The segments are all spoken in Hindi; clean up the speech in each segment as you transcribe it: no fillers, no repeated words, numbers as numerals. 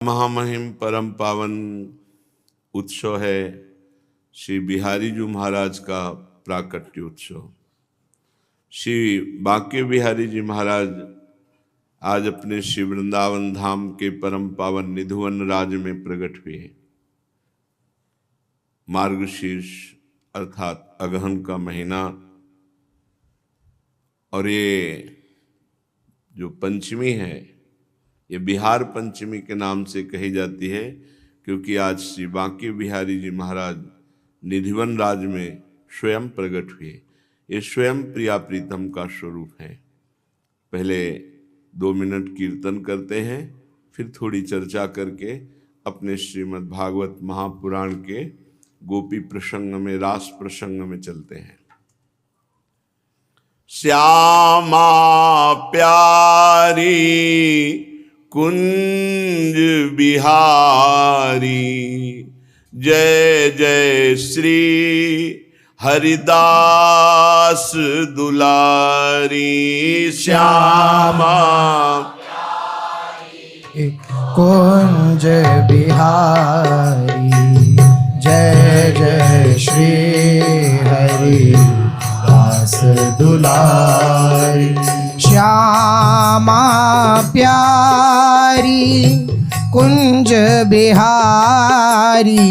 महामहिम परम पावन उत्सव है श्री बिहारी जी महाराज का प्राकट्य उत्सव। श्री बांके बिहारी जी महाराज आज अपने श्री वृंदावन धाम के परम पावन निधुवन राज में प्रकट हुए। मार्गशीर्ष अर्थात अगहन का महीना, और ये जो पंचमी है ये बिहार पंचमी के नाम से कही जाती है, क्योंकि आज श्री बांके बिहारी जी महाराज निधिवन राज में स्वयं प्रकट हुए। ये स्वयं प्रिया प्रीतम का स्वरूप है। पहले 2 मिनट कीर्तन करते हैं, फिर थोड़ी चर्चा करके अपने श्रीमद् भागवत महापुराण के गोपी प्रसंग में, रास प्रसंग में चलते हैं। श्यामा प्यारी कुंज बिहारी, जय जय श्री हरिदास दुलारी। श्यामा कुंज बिहारी, जय जय श्री हरिदास दुलारी। श्यामा प्यारी कुंज बिहारी,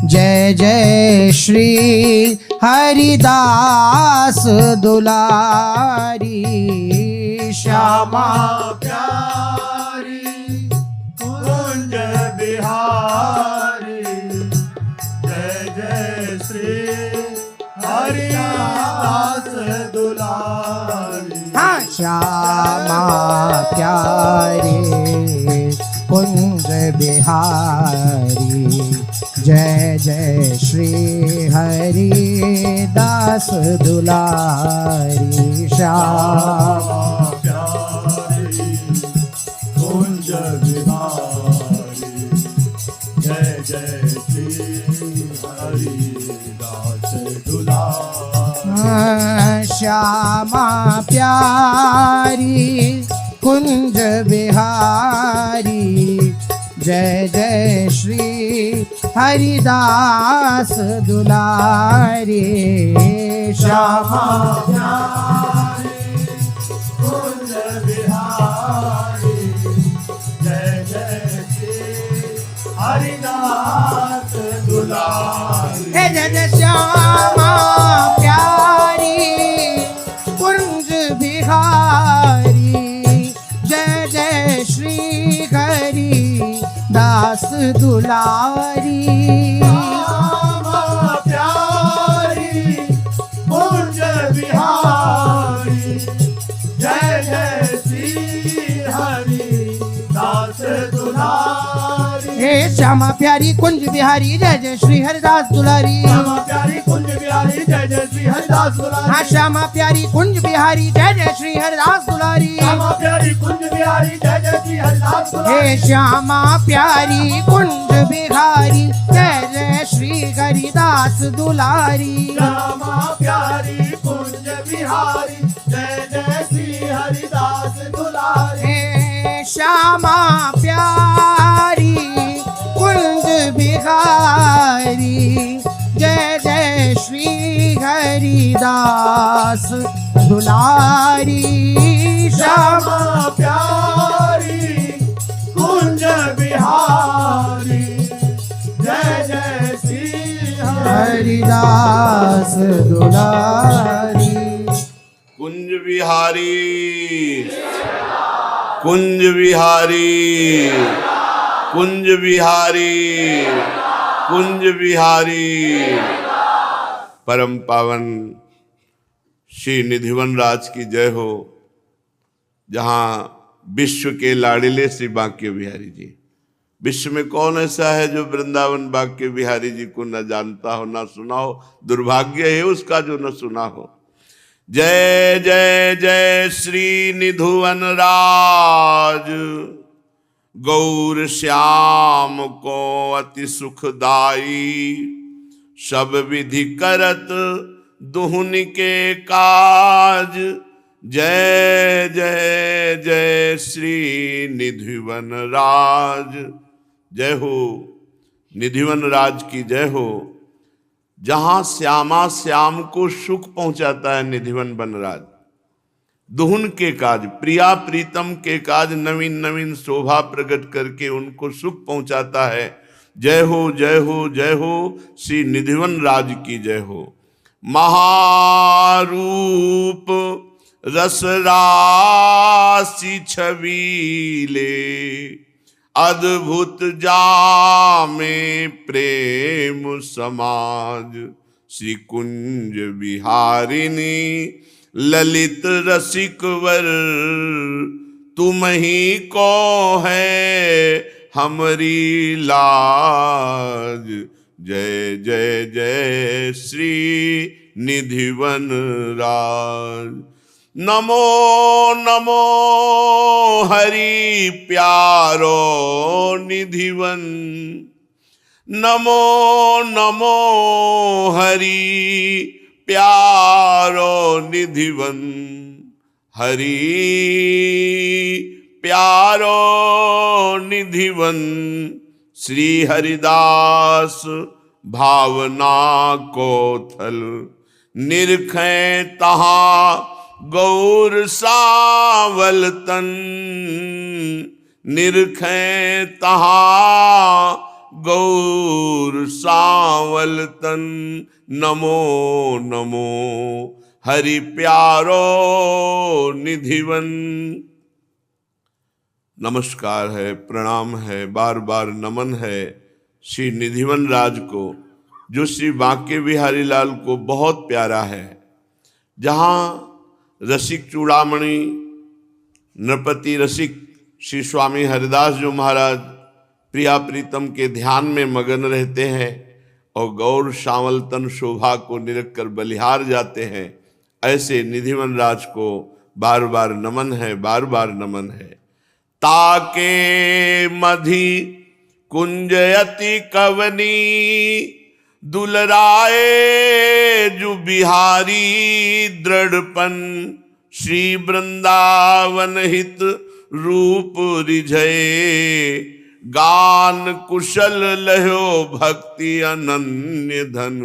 जय जय श्री हरिदास दुलारी। श्यामा प्यारी कुंज बिहारी, जय जय श्री हरिदास दुलारी। श्यामा प्यारी कुंज बिहारी, जय जय श्री हरिदास दुलारी। श्यामा प्यारी कुंज बिहारी, जय जय श्री हरिदास दुलारी। श्यामा प्यारी कुंज बिहारी, जय जय श्री हरिदास दुलारी। श्यामा प्यारी कुंज बिहारी, जय जय श्री हरिदास दुलारी। जय जय श्यामा प्यारी कुंज बिहारी, जय जय श्री हरिदास दुलारी। श्यामा प्यारी कुंज बिहारी, जय जय श्री हरिदास दुलारी। हे श्यामा प्यारी कुंज बिहारी, जय जय श्री हरिदास दुलारी। श्यामा प्यारी कुंज बिहारी, जय जय श्री हरिदास दुलारी। हाँ श्यामा प्यारी कुंज बिहारी, जय जय श्री हरिदास दुलारी। श्यामा प्यारी कुंज बिहारी, जय जय श्री हरिदास दुलारी। हे श्यामा प्यारी कुंज बिहारी, जय जय श्री हरिदास दुलारी। श्यामा प्यारी कुंज बिहारी, जय जय श्री हरिदास दुलारी। हे श्यामा प्यारी कुंज बिहारी, जय जय श्री हरिदास दुलारी। श्यामा प्यारी कुंज बिहारी, जय जय श्री हरिदास दुलारी। कुंज बिहारी, कुंज बिहारी, कुंज बिहारी, कुंज बिहारी। परम पावन श्री निधिवन राज की जय हो, जहाँ विश्व के लाडिले श्री बांके बिहारी जी। विश्व में कौन ऐसा है जो वृंदावन बांके बिहारी जी को न जानता हो, न सुना हो। दुर्भाग्य है उसका जो न सुना हो। जय जय जय श्री निधुवन राज, गौर श्याम को अति सुखदाई। सब विधि करत दुहुन के काज, जय जय जय श्री निधिवन राज। जय हो, निधिवन राज की जय हो। जहां श्यामा श्याम को सुख पहुंचाता है निधिवन बनराज, दुहन के काज, प्रिया प्रीतम के काज, नवीन नवीन शोभा प्रकट करके उनको सुख पहुंचाता है। जय हो जय हो जय हो, श्री निधिवन राज की जय हो। महारूप रस राशि छबीले, अद्भुत जामे प्रेम समाज, श्री कुंज विहारिणी ललित रसिक वर, तुम ही को है हमारी लाज। जय जय जय श्री निधिवन राज। नमो नमो हरि प्यारो निधिवन, नमो नमो हरि प्यारो निधिवन, हरि प्यारो निधिवन। श्री हरिदास भावना को थल, निरखें तहाँ गौर सावल तन, निरखें तहाँ गौर सावल तन। नमो नमो हरि प्यारो निधिवन। नमस्कार है, प्रणाम है, बार बार नमन है श्री निधिवन राज को, जो श्री बांके बिहारी लाल को बहुत प्यारा है। जहाँ रसिक चूड़ामणि नृपति रसिक श्री स्वामी हरिदास जो महाराज प्रिया प्रीतम के ध्यान में मगन रहते हैं और गौर श्यामल तन शोभा को निरख कर बलिहार जाते हैं, ऐसे निधिवन राज को बार बार नमन है, बार बार नमन है। ताके मधि कुंजयति कवनी, दुलराए जु बिहारी दृढ़पन, श्री वृंदावन हित रूप रिझे, गान कुशल लहो भक्ति अनन्य धन।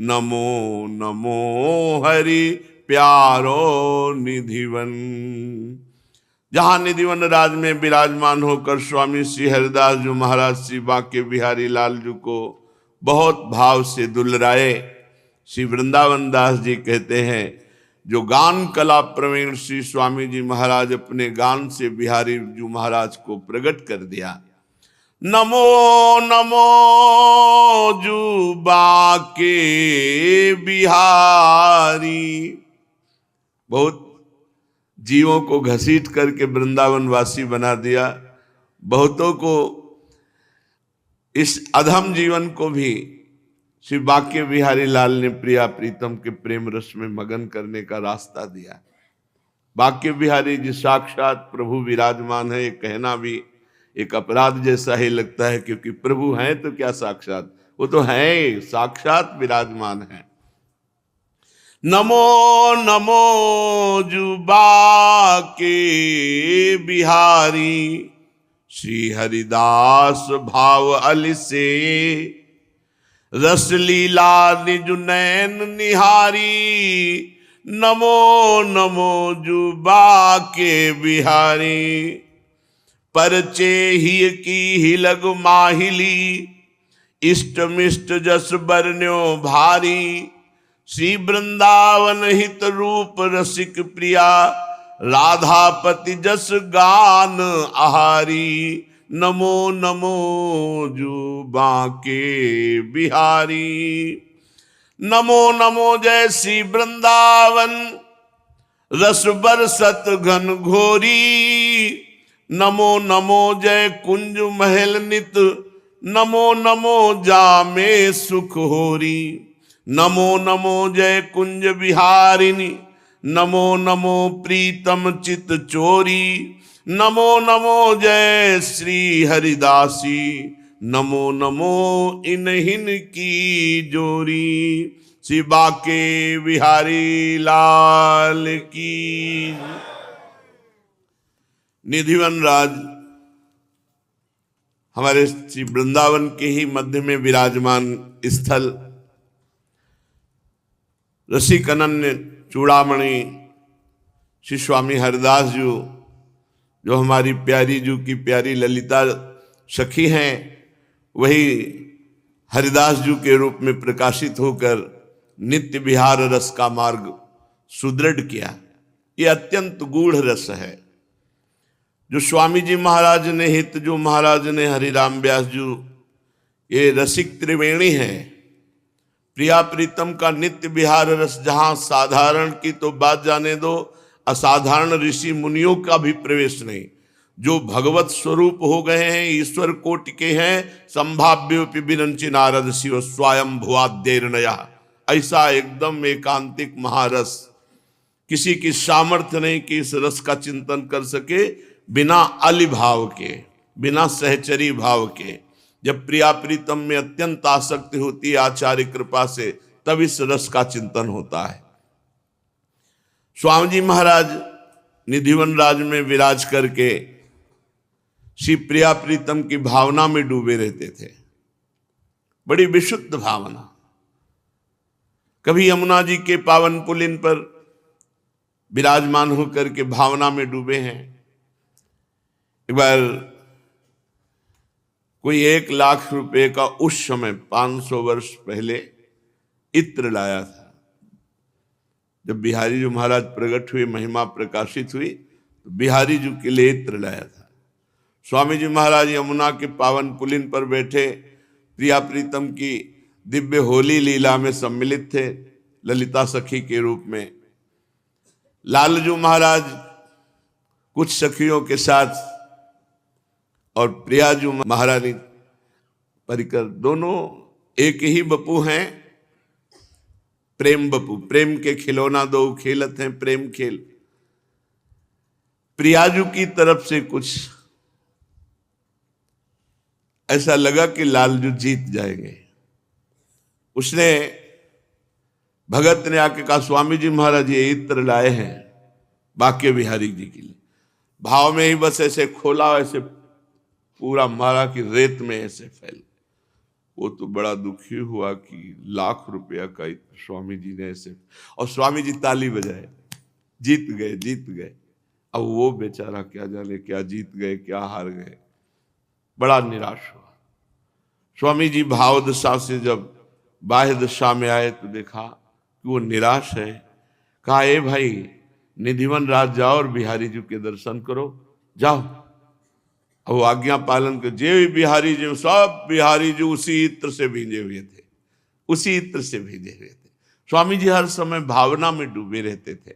नमो नमो हरि प्यारो निधिवन। जहाँ निधिवन राज में विराजमान होकर स्वामी श्री हरिदास जो महाराज श्री बांके बिहारी लाल जी को बहुत भाव से दुलराए, श्री वृंदावन दास जी कहते हैं, जो गान कला प्रवीण श्री स्वामी जी महाराज अपने गान से बिहारी जी महाराज को प्रकट कर दिया। नमो नमो जू बांके बिहारी। बहुत जीवों को घसीट करके वृंदावन वासी बना दिया, बहुतों को इस अधम जीवन को भी श्री बांके बिहारी लाल ने प्रिया प्रीतम के प्रेम रस में मगन करने का रास्ता दिया। बांके बिहारी जी साक्षात प्रभु विराजमान है, ये कहना भी एक अपराध जैसा ही लगता है, क्योंकि प्रभु हैं तो क्या साक्षात, वो तो हैं, साक्षात विराजमान है। नमो नमो जू बांके बिहारी, श्री हरिदास भाव अल से, रस लीला निज नैन निहारी। नमो नमो जू बांके बिहारी, परचे ही की हिलग माहिली, इष्ट मिष्ट जस बरन्यो भारी। श्री वृंदावन हित रूप रसिक प्रिया, राधापति जस गान आहारी। नमो नमो जू बांके बिहारी। नमो नमो जय श्री वृंदावन, रस बरसत घन घोरी। नमो नमो जय कुंज महल नित, नमो नमो जामे सुख होरी। नमो नमो जय कुंज विहारिणी, नमो नमो प्रीतम चित चोरी। नमो नमो जय श्री हरिदासी, नमो नमो इन्हिन की जोरी। श्री बाके बिहारी लाल की। निधिवन राज हमारे श्री वृंदावन के ही मध्य में विराजमान स्थल, रसिक अनन्य चूड़ामणि श्री स्वामी हरिदास जी, जो हमारी प्यारी जू की प्यारी ललिता सखी हैं, वही हरिदास जू के रूप में प्रकाशित होकर नित्य विहार रस का मार्ग सुदृढ़ किया। ये अत्यंत गूढ़ रस है जो स्वामी जी महाराज ने, हित जो महाराज ने, हरिराम व्यास जी, ये रसिक त्रिवेणी है। प्रिया प्रीतम का नित्य विहार रस, जहां साधारण की तो बात जाने दो, असाधारण ऋषि मुनियों का भी प्रवेश नहीं, जो भगवत स्वरूप हो गए हैं, ईश्वर कोटि के हैं, संभाव्य विरंचि नारद शिव स्वयं भुआद्यर्णया, ऐसा एकदम एकांतिक महारस। किसी की सामर्थ्य नहीं कि इस रस का चिंतन कर सके बिना अली भाव के, बिना सहचरी भाव के। जब प्रिया प्रीतम में अत्यंत आसक्ति होती है आचार्य कृपा से, तब इस रस का चिंतन होता है। स्वामी जी महाराज निधिवन राज में विराज करके श्री प्रिया प्रीतम की भावना में डूबे रहते थे, बड़ी विशुद्ध भावना। कभी यमुना जी के पावन पुलिन पर विराजमान होकर के भावना में डूबे हैं। एक बार कोई 1 लाख रुपए का उस समय 500 वर्ष पहले इत्र लाया था। जब बिहारी जी महाराज प्रकट हुए, महिमा प्रकाशित हुई, तो बिहारी जी के लिए इत्र लाया था। स्वामी जी महाराज यमुना के पावन पुलिन पर बैठे प्रिया प्रीतम की दिव्य होली लीला में सम्मिलित थे, ललिता सखी के रूप में। लालजू महाराज कुछ सखियों के साथ और प्रियाजू महारानी परिकर, दोनों एक ही बपू हैं, प्रेम बपू। प्रेम के खिलौना दो खेलत हैं प्रेम खेल। प्रियाजू की तरफ से कुछ ऐसा लगा कि लालजू जीत जाएंगे। उसने, भगत ने आके कहा, स्वामी जी महाराज ये इत्र लाए हैं बाके बिहारी जी के लिए। भाव में ही बस ऐसे खोला, ऐसे पूरा मारा कि रेत में ऐसे फैल। वो तो बड़ा दुखी हुआ कि 1 लाख रुपया का स्वामी जी ने ऐसे, और स्वामी जी ताली बजाए, जीत गए जीत गए। अब वो बेचारा क्या जाने क्या जीत गए क्या हार गए, बड़ा निराश हुआ। स्वामी जी भाव दशा से जब बाह्य दशा में आए तो देखा कि वो निराश है। कहा, ए भाई निधिवन राज जाओ और बिहारी जी के दर्शन करो, जाओ। अब वो आज्ञा पालन कर, जे बिहारी जी, सब बिहारी जी उसी इत्र से भींजे हुए थे, उसी इत्र से भींजे हुए थे। स्वामी जी हर समय भावना में डूबे रहते थे।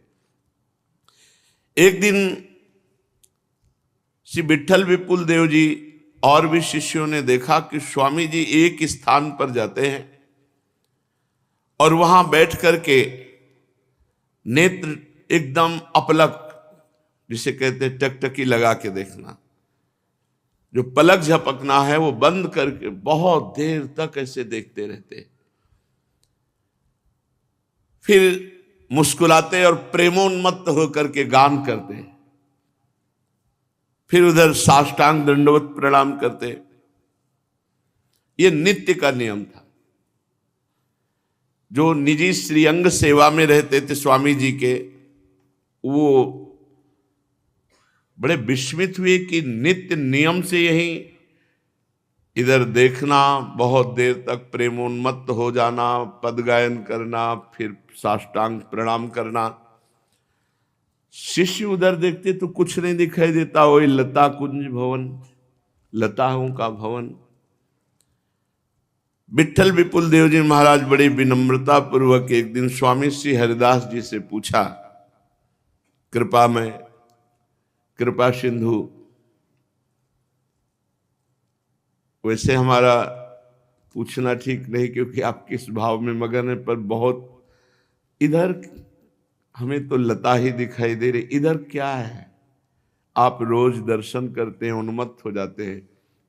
एक दिन श्री विठल विपुल देव जी और भी शिष्यों ने देखा कि स्वामी जी एक स्थान पर जाते हैं और वहां बैठ करके नेत्र एकदम अपलक, जिसे कहते हैं टकटकी लगा के देखना, जो पलक झपकना है वो बंद करके बहुत देर तक ऐसे देखते रहते। फिर मुस्कुराते और प्रेमोन्मत्त होकर के गान करते। फिर उधर साष्टांग दंडवत प्रणाम करते। ये नित्य का नियम था। जो निजी श्रीअंग सेवा में रहते थे स्वामी जी के, वो बड़े विस्मित हुए कि नित्य नियम से यही इधर देखना, बहुत देर तक प्रेमोन्मत्त हो जाना, पद गायन करना, फिर साष्टांग प्रणाम करना। शिष्य उधर देखते तो कुछ नहीं दिखाई देता, वही लता कुंज भवन, लताओं का भवन। विठल विपुल देव जी महाराज बड़ी विनम्रता पूर्वक एक दिन स्वामी श्री हरिदास जी से पूछा, कृपा में, कृपा सिंधु, वैसे हमारा पूछना ठीक नहीं क्योंकि आप किस भाव में मगन है, पर बहुत इधर हमें तो लता ही दिखाई दे रही, इधर क्या है? आप रोज दर्शन करते हैं, उन्मत्त हो जाते हैं,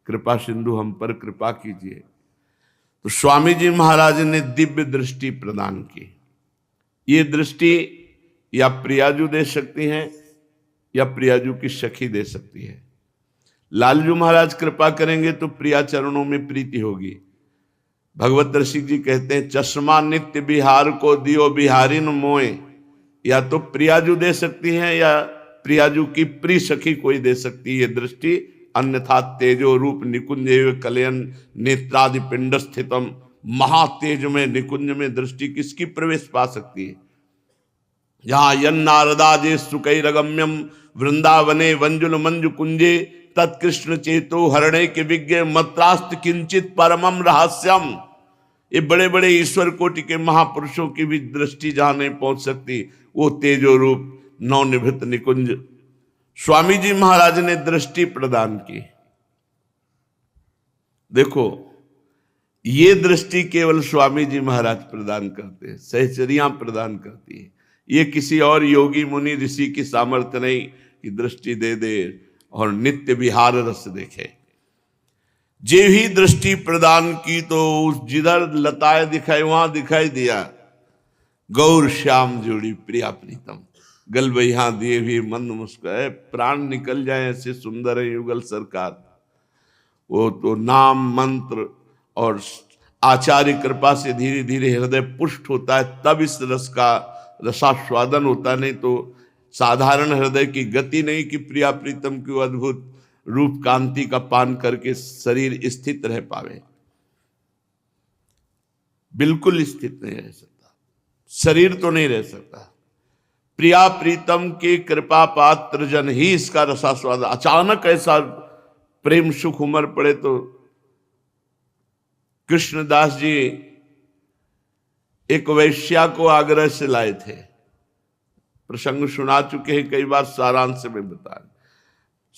कृपा सिंधु हम पर कृपा कीजिए। तो स्वामी जी महाराज ने दिव्य दृष्टि प्रदान की। ये दृष्टि या प्रियाजू दे सकती हैं या प्रियाजू की सखी दे सकती है। लालजू महाराज कृपा करेंगे तो प्रिया चरणों में प्रीति होगी। भगवत रसिक जी कहते हैं, चश्मा नित्य बिहार को दियो बिहारी न मोए। या तो प्रियाजू दे सकती हैं या प्रियाजू की प्रिय सखी कोई दे सकती है ये दृष्टि। अन्यथा तेजो रूप निकुंज कलयन नेत्रादि पिंड स्थितम, महातेज में निकुंज में दृष्टि किसकी प्रवेश पा सकती है। जहां यन नारदाजे सुकैरगम्यम वृंदावने वंजुल मंजु कुंजे तत्कृष्ण चेतो हरणे के विज्ञ मत्रास्त किंचित परमम रहस्यम। ये बड़े बड़े ईश्वर कोटि के महापुरुषों की भी दृष्टि जहां नहीं पहुंच सकती, वो तेजो रूप नवनिभृत निकुंज स्वामी जी महाराज ने दृष्टि प्रदान की। देखो, ये दृष्टि केवल स्वामी जी महाराज प्रदान करते हैं, सहचरियां प्रदान करती है। ये किसी और योगी मुनि ऋषि की सामर्थ्य नहीं कि दृष्टि दे दे और नित्य विहार रस देखे। जे ही दृष्टि प्रदान की तो उस जिधर लताएं दिखाई वहां दिखाई दिया गौर श्याम जोड़ी प्रिया प्रीतम। गलबैया दिए हुए मंद मुस्कुराए, प्राण निकल जाए ऐसे सुंदर है युगल सरकार। वो तो नाम मंत्र और आचार्य कृपा से धीरे धीरे हृदय पुष्ट होता है, तब इस रस का रसास्वादन होता। नहीं तो साधारण हृदय की गति नहीं कि प्रिया प्रीतम की अद्भुत रूप कांति का पान करके शरीर स्थित रह पावे। बिल्कुल स्थित नहीं रह सकता, शरीर तो नहीं रह सकता। प्रिया प्रीतम के कृपा पात्र जन ही इसका रसास्वाद। अचानक ऐसा प्रेम सुख उमड़ पड़े तो कृष्णदास जी एक वैश्या को आग्रह से लाए थे। प्रसंग सुना चुके हैं कई बार, सारांश में बता।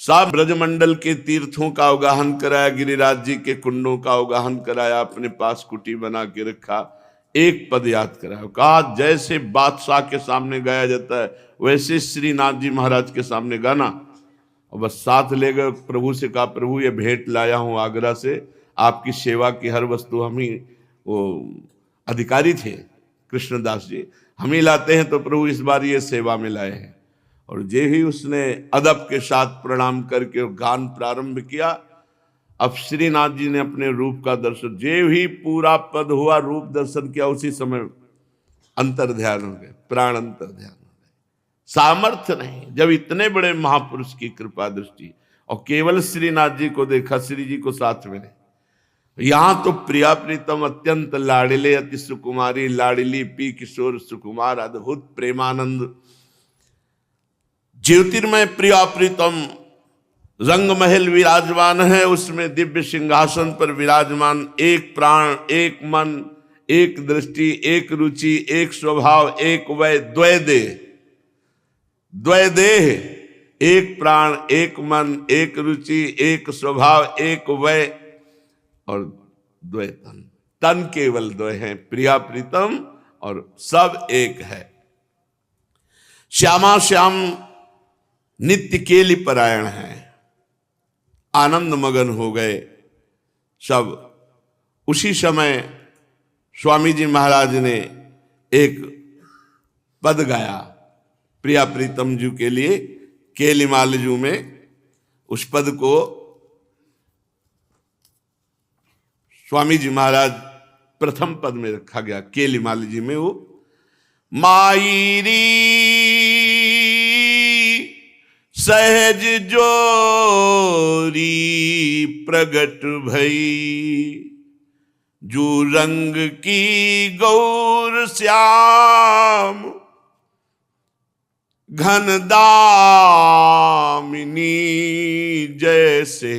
सब ब्रजमंडल के तीर्थों का अवगाहन कराया, गिरिराज जी के कुंडों का अवगाहन कराया, अपने पास कुटी बना के रखा। एक पद याद कराया, कहा जैसे बादशाह के सामने गाया जाता है वैसे श्रीनाथ जी महाराज के सामने गाना। और बस साथ ले गए, प्रभु से कहा, प्रभु ये भेंट लाया हूं आगरा से, आपकी सेवा की हर वस्तु हम ही वो अधिकारी थे कृष्णदास जी, हम ही लाते हैं, तो प्रभु इस बार ये सेवा में लाए हैं। और जे ही उसने अदब के साथ प्रणाम करके गान प्रारंभ किया, अब श्रीनाथ जी ने अपने रूप का दर्शन, जे ही पूरा पद हुआ रूप दर्शन किया, उसी समय अंतर ध्यान हो गए, प्राण अंतर ध्यान हो गए। सामर्थ्य नहीं, जब इतने बड़े महापुरुष की कृपा दृष्टि, और केवल श्रीनाथ जी को देखा, श्री जी को साथ में नहीं। यहां तो प्रिया प्रीतम अत्यंत लाडिले अति सुकुमारी, लाडिली पी किशोर सुकुमार, अद्भुत प्रेमानंद ज्योतिर्मय प्रिया प्रीतम रंग महल विराजमान है, उसमें दिव्य सिंहासन पर विराजमान, एक प्राण एक मन एक दृष्टि एक रुचि एक स्वभाव एक वय द्वय देह, द्वय देह, एक प्राण एक मन एक रुचि एक स्वभाव एक वय और द्वय तन। तन केवल द्वय है, प्रिया प्रीतम और सब एक है। श्यामा श्याम नित्य केली परायण है, आनंद मगन हो गए सब। उसी समय स्वामी जी महाराज ने एक पद गाया प्रिया प्रीतम जी के लिए, केलिमाल जू में। उस पद को स्वामी जी महाराज प्रथम पद में रखा गया, केलिमाल जी में। वो माईरी सहज जोरी प्रगट भई, जू रंग की गौर श्याम घन दामिनी जैसे,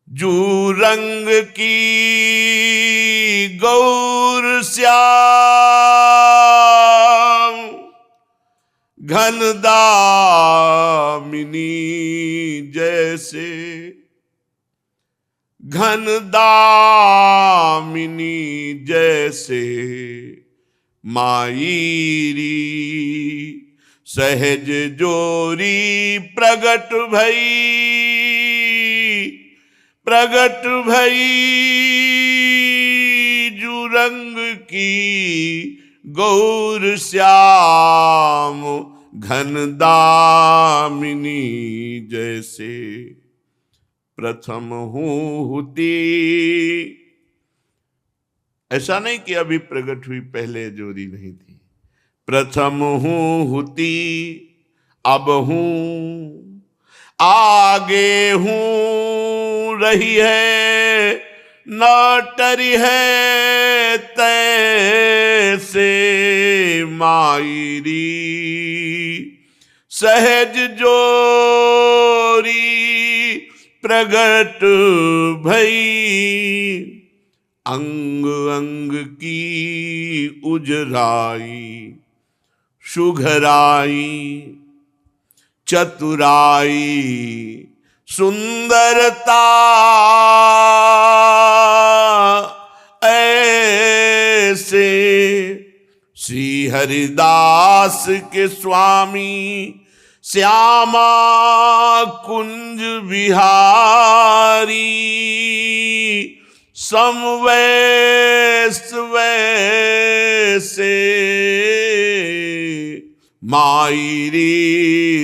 जू रंग की गौर श्याम घन दामिनी जैसे, घन दामिनी जैसे माईरी सहज जोरी प्रगट भई, प्रगट भई जुरंग की गौर श्याम घन दामिनी जैसे प्रथम हुती। ऐसा नहीं कि अभी प्रकट हुई, पहले जोरी नहीं थी। प्रथम हुती, अब हूं, आगे हूं, रही है न टरी है तैसे मायरी। सहज जोरी प्रगट भई, अंग अंग की उजराई, सुघराई चतुराई सुंदरता ऐसे श्री हरिदास के स्वामी श्यामा कुंज बिहारी। समवैस वैसे मायरी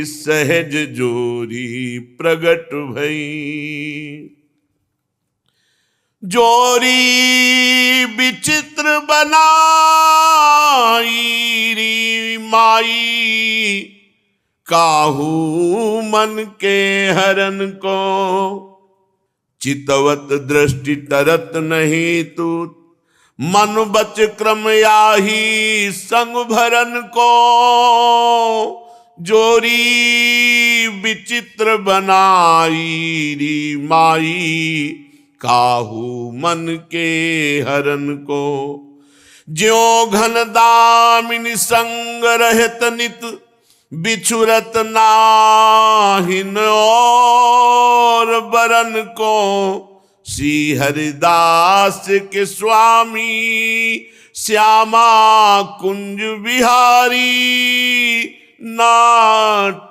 सहज जोरी प्रगट भई। जोरी विचित्र बनाई री माई, काहू मन के हरन को। चितवत दृष्टि तरत नहीं तू, मन बच क्रम याही संग भरन को। जोरी विचित्र बनाई री माई, काहू मन के हरन को। ज्यों घन दामिनी संग रहत नित, बिछुरत नाहिन और बरन को। श्री हरिदास के स्वामी श्यामा कुंज बिहारी, ना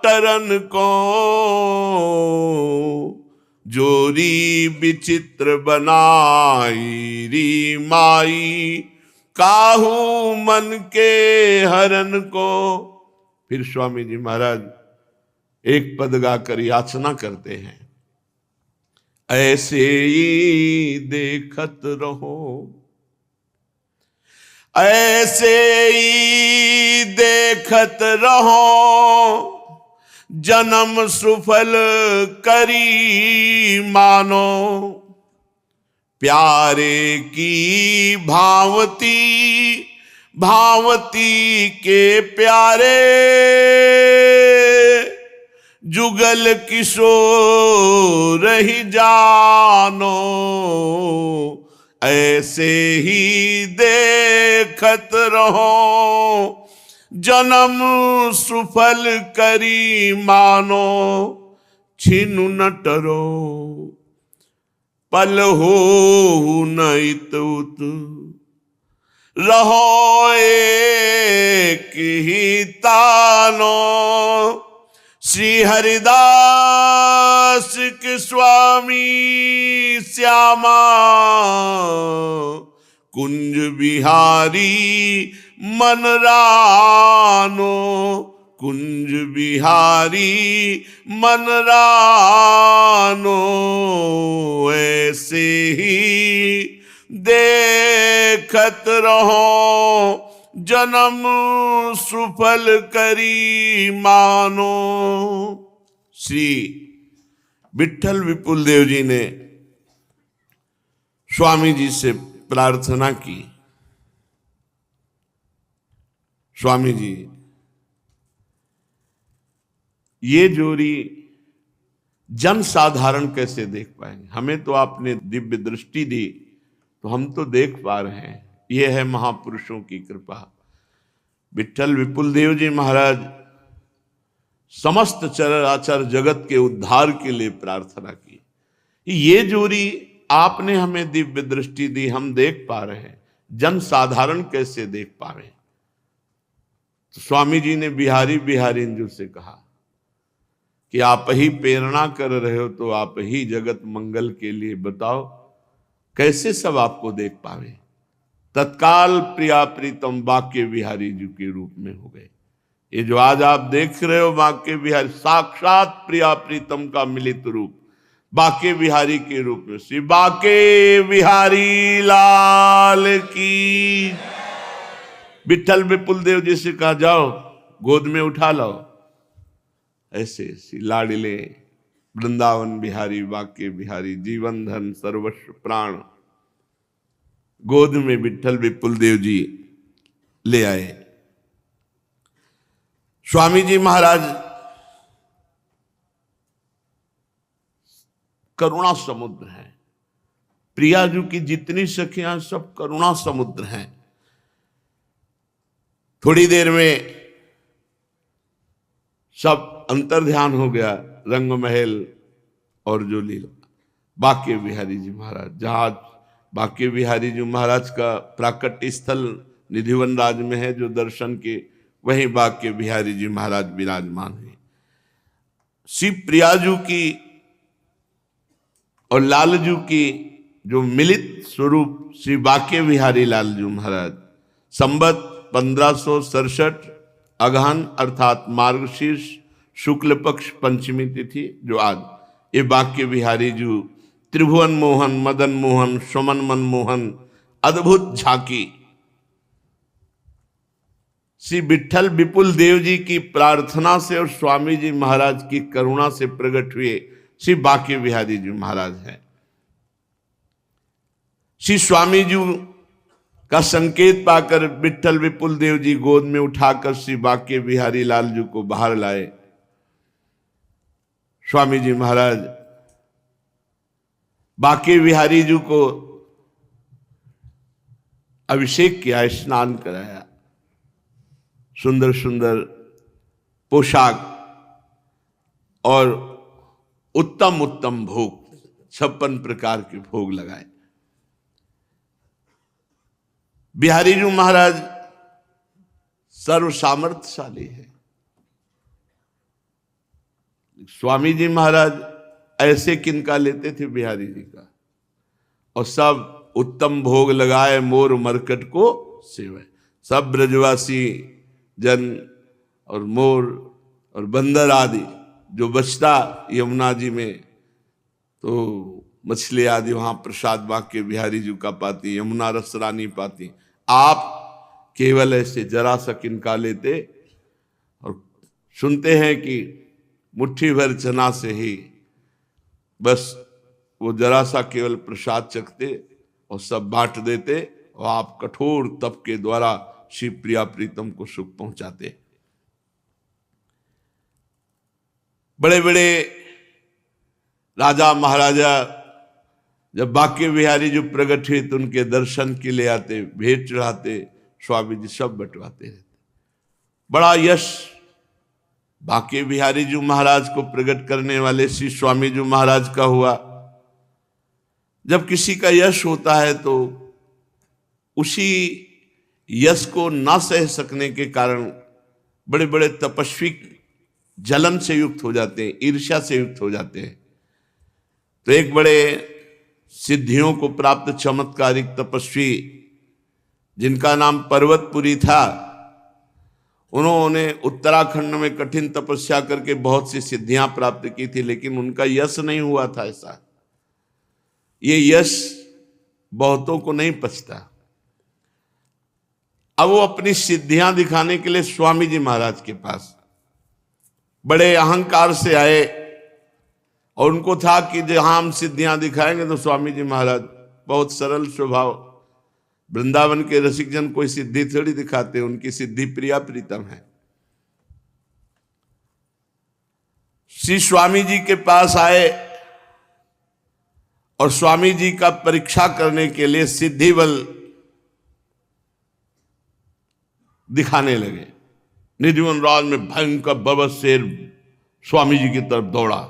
टरन को। जोरी विचित्र बनाई री माई, काहू मन के हरन को। फिर स्वामी जी महाराज एक पद गाकर याचना करते हैं। ऐसे ही देखत रहो, ऐसे ही देखत रहो, जन्म सुफल करी मानो। प्यारे की भावती, भावती के प्यारे, जुगल किशोर ही जानो। ऐसे ही देखत रहो, जन्म सुफल करी मानो। छिनु न टरो, पल हो न इत उत, रहो एक ही तानो। श्री हरिदास के स्वामी श्यामा कुंज बिहारी मन रानो। कुंज बिहारी मन रानो, ऐसे ही देखत रहो, जन्म सुफल करी मानो। श्री विठल विपुल देव जी ने स्वामी जी से प्रार्थना की। स्वामी जी, ये जोड़ी जन साधारण कैसे देख पाएंगे? हमें तो आपने दिव्य दृष्टि दी तो हम तो देख पा रहे हैं। ये है महापुरुषों की कृपा। विठल विपुल देव जी महाराज समस्त चराचर जगत के उद्धार के लिए प्रार्थना की। ये जोड़ी आपने हमें दिव्य दृष्टि दी, हम देख पा रहे हैं, जन साधारण कैसे देख पा रहे हैं? तो स्वामी जी ने बिहारी बिहारी इंजू से कहा कि आप ही प्रेरणा कर रहे हो तो आप ही जगत मंगल के लिए बताओ कैसे सब आपको देख पावे। तत्काल प्रिया प्रीतम बाके बिहारी जी के रूप में हो गए। ये जो आज आप देख रहे हो बाके बिहारी, साक्षात प्रिया प्रीतम का मिलित रूप बाके बिहारी के रूप में। श्री बाके बिहारी लाल की। विठल विपुल देव जी से कहा जाओ गोद में उठा लाओ। ऐसे श्री लाडिले वृंदावन बिहारी बाके बिहारी जीवन धन सर्वस्व प्राण गोद में विठल विपुल देव जी ले आए। स्वामी जी महाराज करुणा समुद्र हैं। प्रिया जी की जितनी सखियां सब करुणा समुद्र हैं। थोड़ी देर में सब अंतर ध्यान हो गया रंग महल और जो लीला। बाके बिहारी जी महाराज, जहां बाके बिहारी जी महाराज का प्राकट्य स्थल निधिवन राज में है जो दर्शन के, वहीं बाके बिहारी जी महाराज विराजमान है। श्री प्रियाजू की और लालजू की जो मिलित स्वरूप श्री बाके बिहारी लालजू महाराज संवत 1567 अगहन अर्थात मार्गशीर्ष शुक्ल पक्ष पंचमी तिथि जो आज, ये बाके बिहारी जी त्रिभुवन मोहन मदन मोहन सुमन मनमोहन अद्भुत झांकी श्री विठल विपुल देव जी की प्रार्थना से और स्वामी जी महाराज की करुणा से प्रकट हुए श्री बाके बिहारी जी महाराज हैं। श्री स्वामी जी का संकेत पाकर विठल विपुल देव जी गोद में उठाकर श्री बाके बिहारी लाल जी को बाहर लाए। स्वामी जी महाराज बाके बिहारी जी को अभिषेक किया, स्नान कराया, सुंदर सुंदर पोशाक और उत्तम उत्तम भोग 56 प्रकार के भोग लगाए। बिहारी जी महाराज सर्व सामर्थ्यशाली है। स्वामी जी महाराज ऐसे किनका लेते थे बिहारी जी का, और सब उत्तम भोग लगाए मोर मरकट को सेवे। सब ब्रजवासी जन और मोर और बंदर आदि जो बचता यमुना जी में, तो मछली आदि वहां प्रसाद बाके बिहारी जी का पाती, यमुना रस रानी पाती। आप केवल ऐसे जरा सा किनका लेते और सुनते हैं कि मुट्ठी भर चना से ही बस वो जरा सा केवल प्रसाद चखते और सब बांट देते, और आप कठोर तप के द्वारा श्री प्रिया प्रीतम को सुख पहुंचाते। बड़े बड़े राजा महाराजा जब बाके बिहारी जो प्रकट हुए तो उनके दर्शन के लिए आते, भेंट चढ़ाते, स्वामी जी सब बंटवाते रहते। बड़ा यश बाके बिहारी जी महाराज को प्रकट करने वाले श्री स्वामी जी महाराज का हुआ। जब किसी का यश होता है तो उसी यश को न सह सकने के कारण बड़े बड़े तपस्वी जलन से युक्त हो जाते हैं, ईर्ष्या से युक्त हो जाते हैं। तो एक बड़े सिद्धियों को प्राप्त चमत्कारिक तपस्वी जिनका नाम पर्वतपुरी था, उन्होंने उत्तराखंड में कठिन तपस्या करके बहुत सी सिद्धियां प्राप्त की थी, लेकिन उनका यश नहीं हुआ था। ऐसा ये यश बहुतों को नहीं पचता। अब वो अपनी सिद्धियां दिखाने के लिए स्वामी जी महाराज के पास बड़े अहंकार से आए, और उनको था कि जहां हम सिद्धियां दिखाएंगे तो स्वामी जी महाराज बहुत सरल स्वभाव, वृंदावन के रसिक जन कोई सिद्धि थोड़ी दिखाते, उनकी सिद्धि प्रिया प्रीतम है। श्री स्वामी जी के पास आए और स्वामी जी का परीक्षा करने के लिए सिद्धि बल दिखाने लगे। निधिवन राज में भयंकर बबस शेर स्वामी जी की तरफ दौड़ा।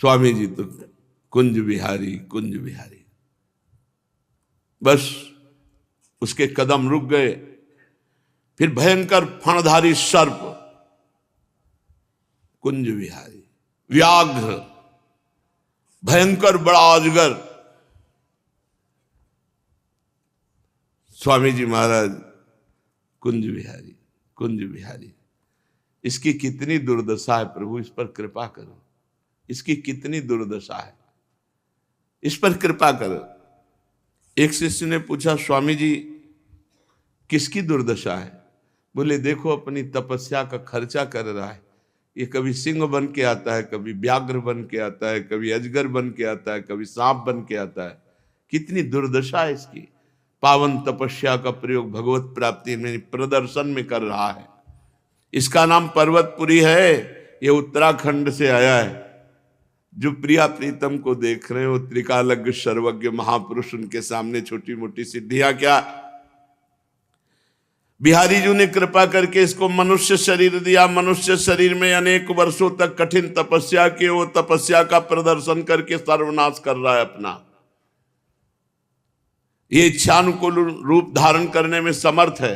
स्वामी जी तो कुंज बिहारी कुंज बिहारी, बस उसके कदम रुक गए। फिर भयंकर फणधारी सर्प कुंज विहारी। व्याघ्र, भयंकर बड़ा अजगर, स्वामी जी महाराज कुंज विहारी, कुंज विहारी। इसकी कितनी दुर्दशा है प्रभु, इस पर कृपा करो। इसकी कितनी दुर्दशा है, इस पर कृपा करो। एक शिष्य ने पूछा, स्वामी जी किसकी दुर्दशा है? बोले देखो अपनी तपस्या का खर्चा कर रहा है, ये कभी सिंह बन के आता है, कभी व्याघ्र बन के आता है, कभी अजगर बन के आता है, कभी सांप बन के आता है। कितनी दुर्दशा है इसकी। पावन तपस्या का प्रयोग भगवत प्राप्ति में प्रदर्शन में कर रहा है। इसका नाम पर्वतपुरी है, ये उत्तराखंड से आया है। जो प्रिया प्रीतम को देख रहे हो, त्रिकालज्ञ सर्वज्ञ महापुरुष, उनके सामने छोटी मोटी सिद्धियां क्या। बिहारी जी ने कृपा करके इसको मनुष्य शरीर दिया। मनुष्य शरीर में अनेक वर्षों तक कठिन तपस्या की, वो तपस्या का प्रदर्शन करके सर्वनाश कर रहा है अपना। ये इच्छानुकूल रूप धारण करने में समर्थ है,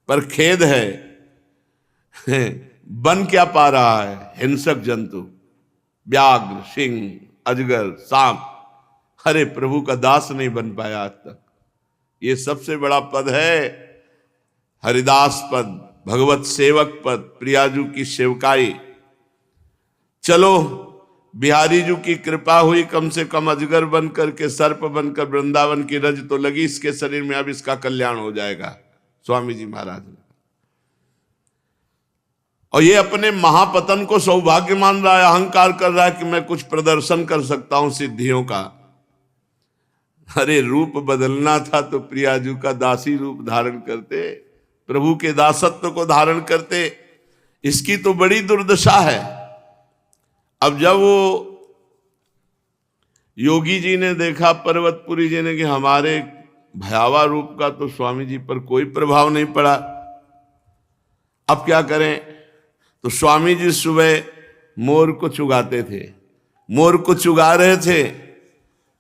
पर खेद है बन क्या पा रहा है? हिंसक जंतु, व्याघ्र, सिंह, अजगर, सांप। अरे प्रभु का दास नहीं बन पाया आज तक। ये सबसे बड़ा पद है, हरिदास पद, भगवत सेवक पद, प्रियाजू की सेवकाई। चलो बिहारी जी की कृपा हुई, कम से कम अजगर बन करके, सर्प बनकर वृंदावन की रज तो लगी इसके शरीर में, अब इसका कल्याण हो जाएगा। स्वामी जी महाराज ने, और ये अपने महापतन को सौभाग्य मान रहा है, अहंकार कर रहा है कि मैं कुछ प्रदर्शन कर सकता हूं सिद्धियों का। अरे रूप बदलना था तो प्रियाजू का दासी रूप धारण करते, प्रभु के दासत्व को धारण करते। इसकी तो बड़ी दुर्दशा है। अब जब वो योगी जी ने देखा, पर्वतपुरी जी ने, कि हमारे भयावह रूप का तो स्वामी जी पर कोई प्रभाव नहीं पड़ा, अब क्या करें? तो स्वामी जी सुबह मोर को चुगाते थे। मोर को चुगा रहे थे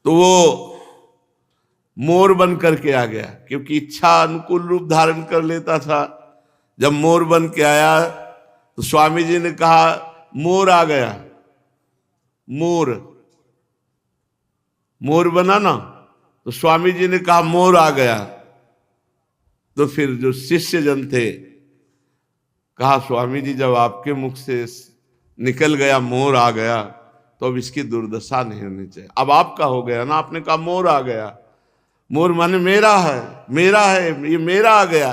तो वो मोर बन करके आ गया, क्योंकि इच्छा अनुकूल रूप धारण कर लेता था। जब मोर बन के आया तो स्वामी जी ने कहा मोर आ गया। मोर, मोर बना ना, तो स्वामी जी ने कहा मोर आ गया। तो फिर जो शिष्य जन थे कहा, स्वामी जी जब आपके मुख से निकल गया मोर आ गया, तो अब इसकी दुर्दशा नहीं होनी चाहिए। अब आपका हो गया ना, आपने कहा मोर आ गया। मोर माने मेरा है, मेरा है, ये मेरा आ गया।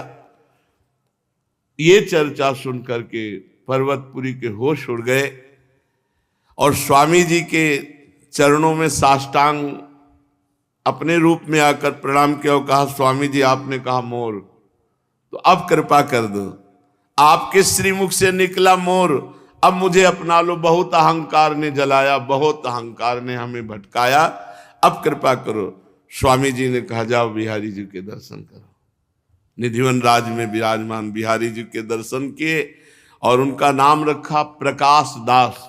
ये चर्चा सुन करके पर्वतपुरी के होश उड़ गए और स्वामी जी के चरणों में साष्टांग अपने रूप में आकर प्रणाम किया और कहा, स्वामी जी आपने कहा मोर, तो अब कृपा कर दो, आपके श्रीमुख से निकला मोर, अब मुझे अपना लो। बहुत अहंकार ने जलाया, बहुत अहंकार ने हमें भटकाया, अब कृपा करो। स्वामी जी ने कहा जाओ बिहारी जी के दर्शन करो। निधिवन राज में विराजमान बिहारी जी के दर्शन किए और उनका नाम रखा प्रकाश दास,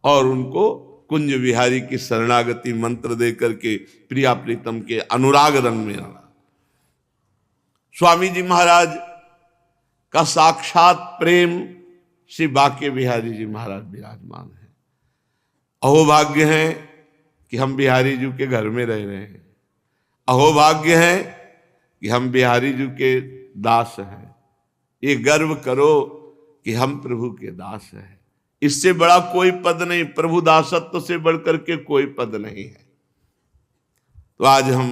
और उनको कुंज विहारी की शरणागति मंत्र दे करके प्रिया प्रीतम के अनुराग रंग में आना। स्वामी जी महाराज का साक्षात प्रेम श्री बाके बिहारी जी महाराज विराजमान है। अहोभाग्य है कि हम बिहारी जी के घर में रह रहे हैं। अहोभाग्य है कि हम बिहारी जी के दास हैं। ये गर्व करो कि हम प्रभु के दास हैं। इससे बड़ा कोई पद नहीं, प्रभु दासत्व से बढ़कर के कोई पद नहीं है। तो आज हम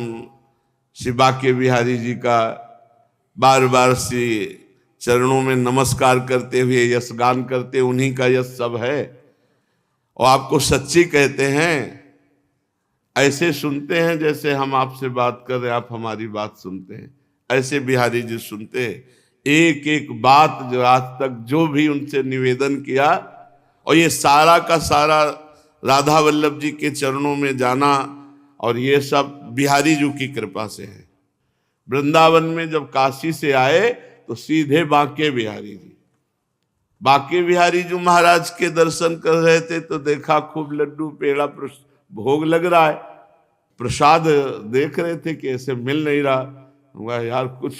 श्री बाके बिहारी जी का बार बार श्री चरणों में नमस्कार करते हुए यशगान करते, उन्हीं का यश सब है। और आपको सच्ची कहते हैं, ऐसे सुनते हैं जैसे हम आपसे बात कर रहे हैं, आप हमारी बात सुनते हैं, ऐसे बिहारी जी सुनते हैं। एक एक बात जो आज तक जो भी उनसे निवेदन किया, और ये सारा का सारा राधा वल्लभ जी के चरणों में जाना, और ये सब बिहारी जी की कृपा से है। वृंदावन में जब काशी से आए तो सीधे बाके बिहारी जी, बाके बिहारी जी महाराज के दर्शन कर रहे थे तो देखा खूब लड्डू पेड़ा भोग लग रहा है, प्रसाद देख रहे थे कि ऐसे मिल नहीं रहा। यार कुछ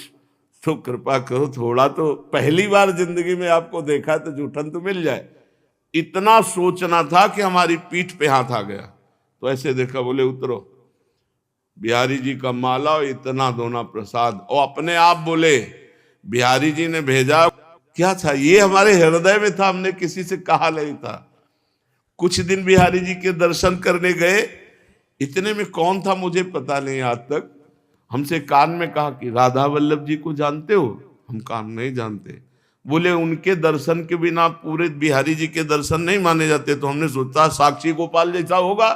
तो कृपा करो थोड़ा तो, पहली बार जिंदगी में आपको देखा तो जूठन तो मिल जाए। इतना सोचना था कि हमारी पीठ पे हाथ आ गया, तो ऐसे देखा, बोले उतरो, बिहारी जी का माला और इतना दोना प्रसाद, और अपने आप बोले बिहारी जी ने भेजा। क्या था ये, हमारे हृदय में था, हमने किसी से कहा नहीं था। कुछ दिन बिहारी जी के दर्शन करने गए, इतने में कौन था मुझे पता नहीं आज तक, हमसे कान में कहा कि राधा वल्लभ जी को जानते हो? हम कान नहीं जानते। बोले उनके दर्शन के बिना पूरे बिहारी जी के दर्शन नहीं माने जाते। तो हमने सोचा साक्षी गोपाल जैसा होगा,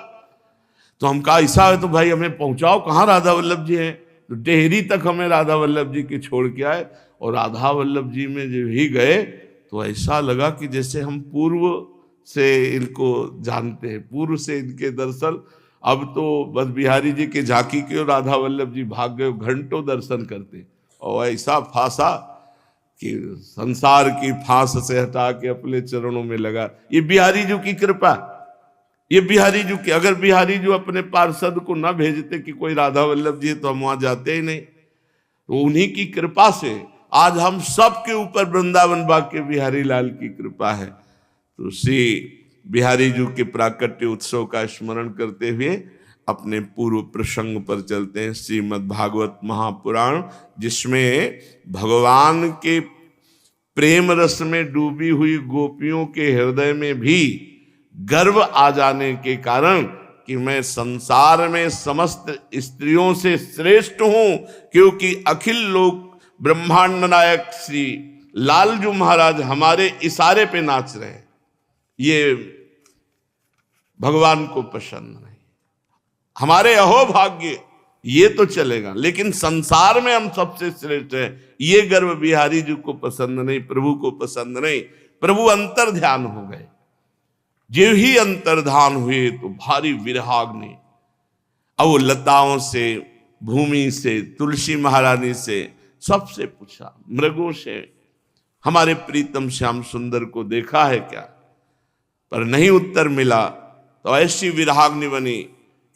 तो हम कहा ऐसा है तो भाई हमें पहुंचाओ, कहाँ राधा वल्लभ जी हैं। तो डेहरी तक हमें राधा वल्लभ जी की छोड़ के आए, और राधा वल्लभ जी में जब ही गए तो ऐसा लगा कि जैसे हम पूर्व से इनको जानते हैं, पूर्व से इनके दर्शन। अब तो बस बिहारी जी की झांकी के और राधा वल्लभ जी भाग गए, घंटों दर्शन करते, और ऐसा फांसा कि संसार की फांस से हटा के अपने चरणों में लगा। ये बिहारी जी की कृपा, ये बिहारी जी की, अगर बिहारी जी अपने पार्षद को ना भेजते कि कोई राधा वल्लभ जी, तो हम वहां जाते ही नहीं। तो उन्हीं की कृपा से आज हम सब के ऊपर वृंदावन बाग के बिहारी लाल की कृपा है। तो श्री बिहारी जी के प्राकट्य उत्सव का स्मरण करते हुए अपने पूर्व प्रसंग पर चलते हैं। श्रीमद् भागवत महापुराण, जिसमें भगवान के प्रेम रस में डूबी हुई गोपियों के हृदय में भी गर्व आ जाने के कारण कि मैं संसार में समस्त स्त्रियों से श्रेष्ठ हूं, क्योंकि अखिल लोक ब्रह्मांड नायक श्री लालजू महाराज हमारे इशारे पे नाच रहे हैं, ये भगवान को पसंद नहीं। हमारे अहो भाग्य ये तो चलेगा, लेकिन संसार में हम सबसे श्रेष्ठ हैं, ये गर्व बिहारी जी को पसंद नहीं, प्रभु को पसंद नहीं। प्रभु अंतर ध्यान हो गए, जो ही अंतर्धान हुए तो भारी विरहाग्नि। अब वो लताओं से, भूमि से, तुलसी महारानी से, सबसे पूछा, मृगों से, हमारे प्रीतम श्याम सुंदर को देखा है क्या? पर नहीं उत्तर मिला। तो ऐसी विरहाग्नि बनी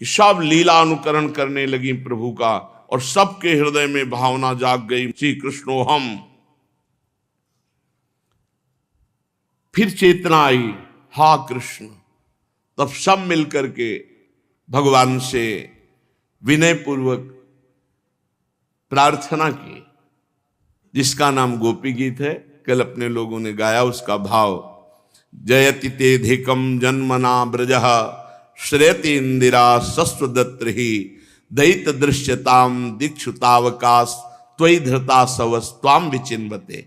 कि सब लीला अनुकरण करने लगी प्रभु का, और सबके हृदय में भावना जाग गई, श्री कृष्णो हम। फिर चेतना आई, हा कृष्ण। तब सब मिलकर के भगवान से विनय पूर्वक प्रार्थना की, जिसका नाम गोपी गीत है, कल अपने लोगों ने गाया उसका भाव। जयति तेधिकम जन्मना ब्रजः श्रेयति इंदिरा सस्वदत्रि दैत दृश्यताम दीक्षुतावकाश त्वयि धृता सवस त्वाम विचिन्वते।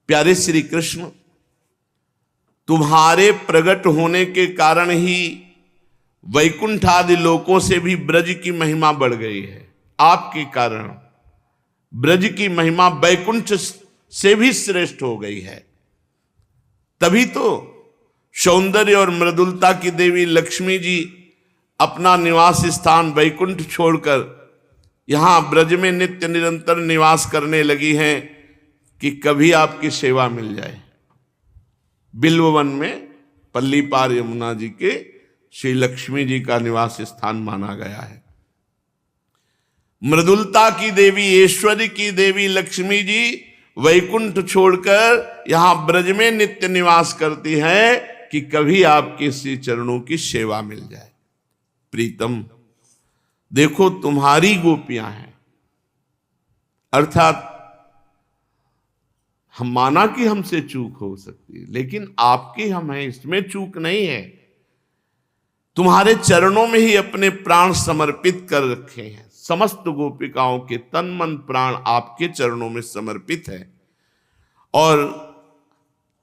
प्यारे श्री कृष्ण, तुम्हारे प्रकट होने के कारण ही वैकुंठ आदि लोकों से भी ब्रज की महिमा बढ़ गई है। आपके कारण ब्रज की महिमा वैकुंठ से भी श्रेष्ठ हो गई है। तभी तो सौंदर्य और मृदुलता की देवी लक्ष्मी जी अपना निवास स्थान वैकुंठ छोड़कर यहां ब्रज में नित्य निरंतर निवास करने लगी हैं कि कभी आपकी सेवा मिल जाए। बिल्ववन में पल्ली पार यमुना जी के श्री लक्ष्मी जी का निवास स्थान माना गया है। मृदुलता की देवी, ऐश्वर्य की देवी लक्ष्मी जी वैकुंठ छोड़कर यहां ब्रज में नित्य निवास करती हैं कि कभी आपके श्री चरणों की सेवा मिल जाए। प्रीतम, देखो तुम्हारी गोपियां हैं, अर्थात हम माना कि हमसे चूक हो सकती है, लेकिन आपकी हम हैं, इसमें चूक नहीं है। तुम्हारे चरणों में ही अपने प्राण समर्पित कर रखे हैं। समस्त गोपिकाओं के तन मन प्राण आपके चरणों में समर्पित है, और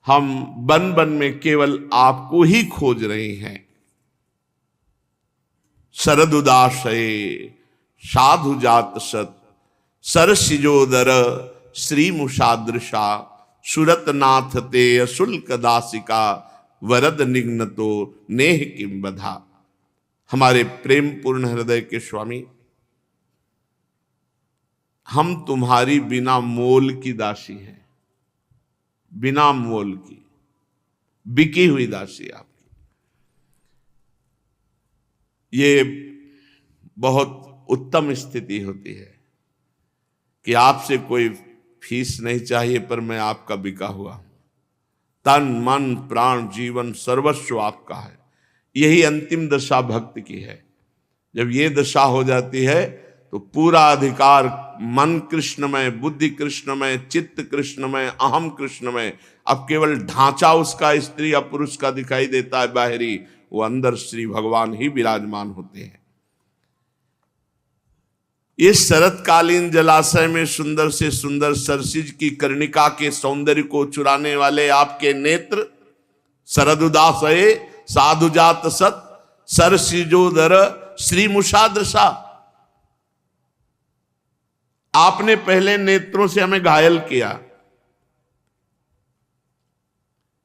हम बन बन में केवल आपको ही खोज रहे हैं। शरद उदाशये साधु जात सत सरसिजोदर श्री मुषादृशा सुरत नाथ ते अशुल्क दासिका वरद निग्नतो नेह किम बधा। हमारे प्रेम पूर्ण हृदय के स्वामी, हम तुम्हारी बिना मोल की दासी हैं, बिना मोल की बिकी हुई दासी आपकी। ये बहुत उत्तम स्थिति होती है कि आपसे कोई फीस नहीं चाहिए, पर मैं आपका बिका हुआ हूं। तन मन प्राण जीवन सर्वस्व आपका है। यही अंतिम दशा भक्त की है। जब ये दशा हो जाती है तो पूरा अधिकार मन कृष्णमय, बुद्धि कृष्णमय, चित्त कृष्णमय, अहम कृष्णमय। अब केवल ढांचा उसका स्त्री या पुरुष का दिखाई देता है बाहरी, वो अंदर श्री भगवान ही विराजमान होते हैं। इस शरतकालीन जलाशय में सुंदर से सुंदर सरसिज की कर्णिका के सौंदर्य को चुराने वाले आपके नेत्र, शरदुदासये साधुजात सत सरसिजोदर श्री मुषादृशा। आपने पहले नेत्रों से हमें घायल किया।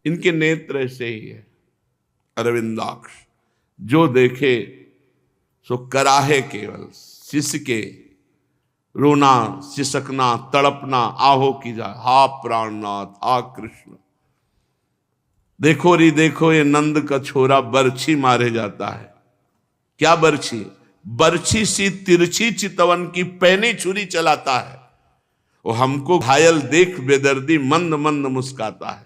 इनके नेत्र ऐसे ही है, अरविंदाक्ष, जो देखे सो कराहे केवल, सिसके, रोना, सिसकना, तड़पना, आहो की जाए, हा प्राणनाथ, हा कृष्ण। देखो री देखो, ये नंद का छोरा बरछी मारे जाता है। क्या बरछी? बरछी सी तिरछी चितवन की पैनी छुरी चलाता है। वो हमको घायल देख बेदर्दी मंद मंद मुस्काता है।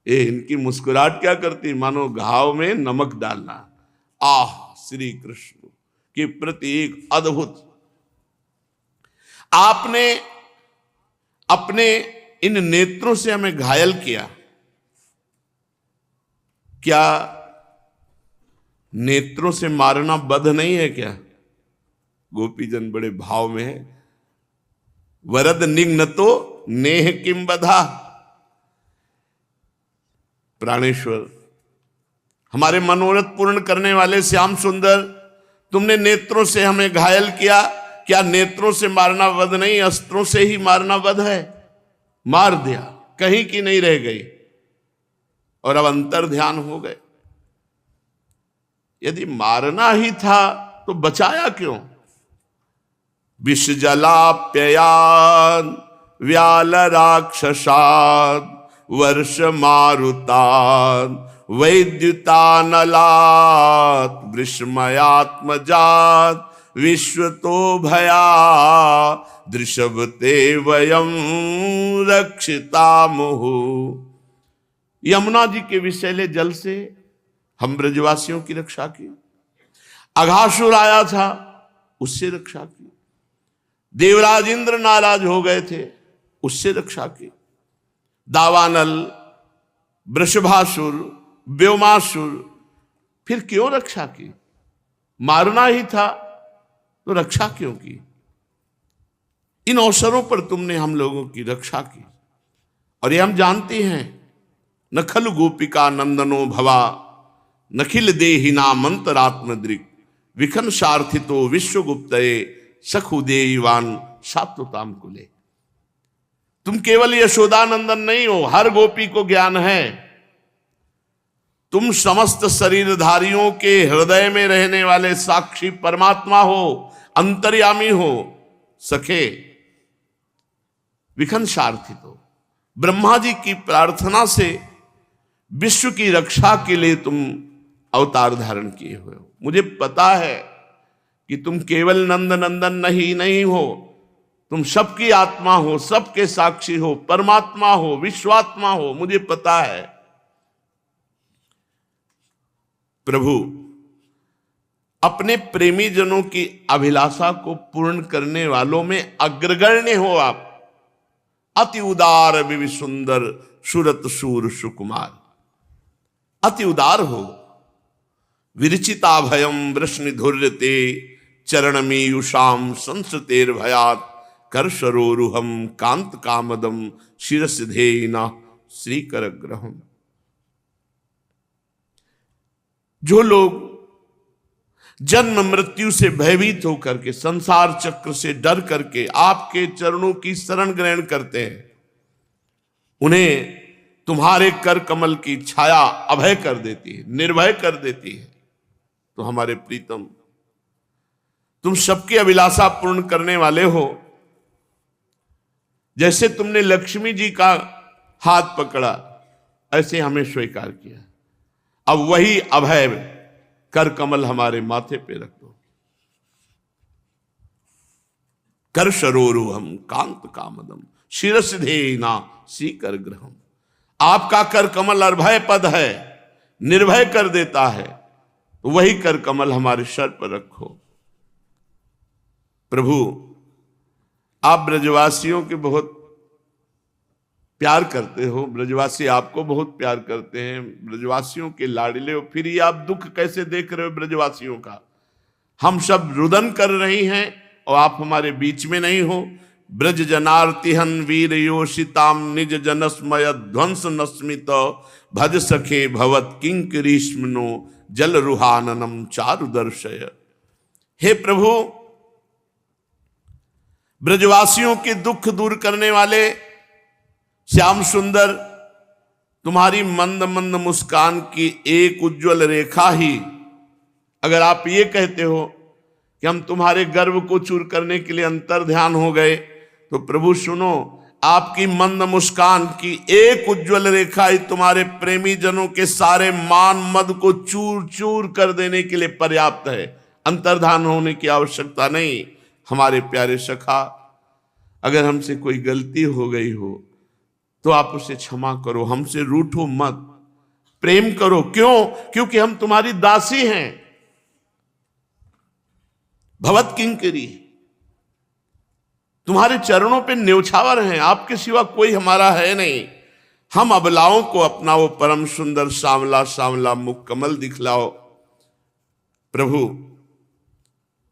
ये इनकी मुस्कुराहट क्या करती, मानो घाव में नमक डालना। आह, श्री कृष्ण के प्रति एक अद्भुत। आपने अपने इन नेत्रों से हमें घायल किया। क्या नेत्रों से मारना बध नहीं है क्या? गोपीजन बड़े भाव में है। वरद निग्न तो नेह किम बधा। प्राणेश्वर, हमारे मनोरथ पूर्ण करने वाले श्याम सुंदर, तुमने नेत्रों से हमें घायल किया। क्या नेत्रों से मारना वध नहीं, अस्त्रों से ही मारना वध है? मार दिया, कहीं की नहीं रह गई, और अब अंतर ध्यान हो गए। यदि मारना ही था तो बचाया क्यों? विष जलाप्ययान व्याल राक्षसाद वर्ष मारुतान वैद्युतानलात वृषमयात्मजात विश्व तो भया दृशभते वयम रक्षिता मुहु। यमुना जी के विषैले जल से हम ब्रजवासियों की रक्षा की। अघासुर आया था, उससे रक्षा की। देवराज इंद्र नाराज हो गए थे, उससे रक्षा की। दावानल, वृषभासुर, व्योमासुर, फिर क्यों रक्षा की? मारना ही था तो रक्षा क्यों की? इन अवसरों पर तुमने हम लोगों की रक्षा की। और ये हम जानते हैं, न खलु गोपिका नंदनो भवा नखिल देहिना मंतरात्मदृक् विखन सार्थितो विश्वगुप्तये सखुदेवान सात्वताम कुले। तुम केवल यशोदानंदन नहीं हो, हर गोपी को ज्ञान है। तुम समस्त शरीरधारियों के हृदय में रहने वाले साक्षी परमात्मा हो, अंतर्यामी हो। सखे विखन सार्थितो, ब्रह्मा जी की प्रार्थना से विश्व की रक्षा के लिए तुम अवतार धारण किए हुए हो। मुझे पता है कि तुम केवल नंद नंदन नहीं हो, तुम सबकी आत्मा हो, सबके साक्षी हो, परमात्मा हो, विश्वात्मा हो। मुझे पता है। प्रभु, अपने प्रेमी जनों की अभिलाषा को पूर्ण करने वालों में अग्रगण्य हो आप। अति उदार विवि सुंदर सुरत सूर सुकुमार। अति उदार हो। विरचिता भयम वृष्णिधुर्यते चरणमीयुषाम संसतेर भयात करशरोरुहम कांत कामदम शिरसिधेना श्रीकरग्रहम। जो लोग जन्म मृत्यु से भयभीत होकर के, संसार चक्र से डर करके आपके चरणों की शरण ग्रहण करते हैं, उन्हें तुम्हारे कर कमल की छाया अभय कर देती है, निर्भय कर देती है। तो हमारे प्रीतम, तुम सबकी अभिलाषा पूर्ण करने वाले हो। जैसे तुमने लक्ष्मी जी का हाथ पकड़ा, ऐसे हमें स्वीकार किया। अब वही अभय कर कमल हमारे माथे पे रख दो। कर शरोरु हम कांत कामदम शिरसिधेना सीकर ग्रहम। आपका कर कमल अर्भय पद है, निर्भय कर देता है, तो वही कर कमल हमारे सर पर रखो। प्रभु आप ब्रजवासियों के बहुत प्यार करते हो, ब्रजवासी आपको बहुत प्यार करते हैं, ब्रजवासियों के लाडले हो, फिर ये आप दुख कैसे देख रहे हो ब्रजवासियों का? हम सब रुदन कर रही हैं और आप हमारे बीच में नहीं हो। ब्रज जनार्तिहन वीर योषिताम निज जनस्मय ध्वंस नस्मित भज सखे भवत किंकरीष्मनो जल रुहाननम चारु दर्शय। हे प्रभु, ब्रजवासियों के दुख दूर करने वाले श्याम सुंदर, तुम्हारी मंद मंद मुस्कान की एक उज्जवल रेखा ही, अगर आप ये कहते हो कि हम तुम्हारे गर्व को चूर करने के लिए अंतर ध्यान हो गए, तो प्रभु सुनो, आपकी मंद मुस्कान की एक उज्जवल रेखा ही तुम्हारे प्रेमी जनों के सारे मान मद को चूर चूर कर देने के लिए पर्याप्त है। अंतर्धान होने की आवश्यकता नहीं। हमारे प्यारे सखा, अगर हमसे कोई गलती हो गई हो तो आप उसे क्षमा करो, हमसे रूठो मत, प्रेम करो। क्यों? क्योंकि हम तुम्हारी दासी हैं, भवत किंकरी, तुम्हारे चरणों पे न्योछावर हैं, आपके सिवा कोई हमारा है नहीं। हम अबलाओं को अपना वो परम सुंदर सांवला सांवला मुख कमल दिखलाओ। प्रभु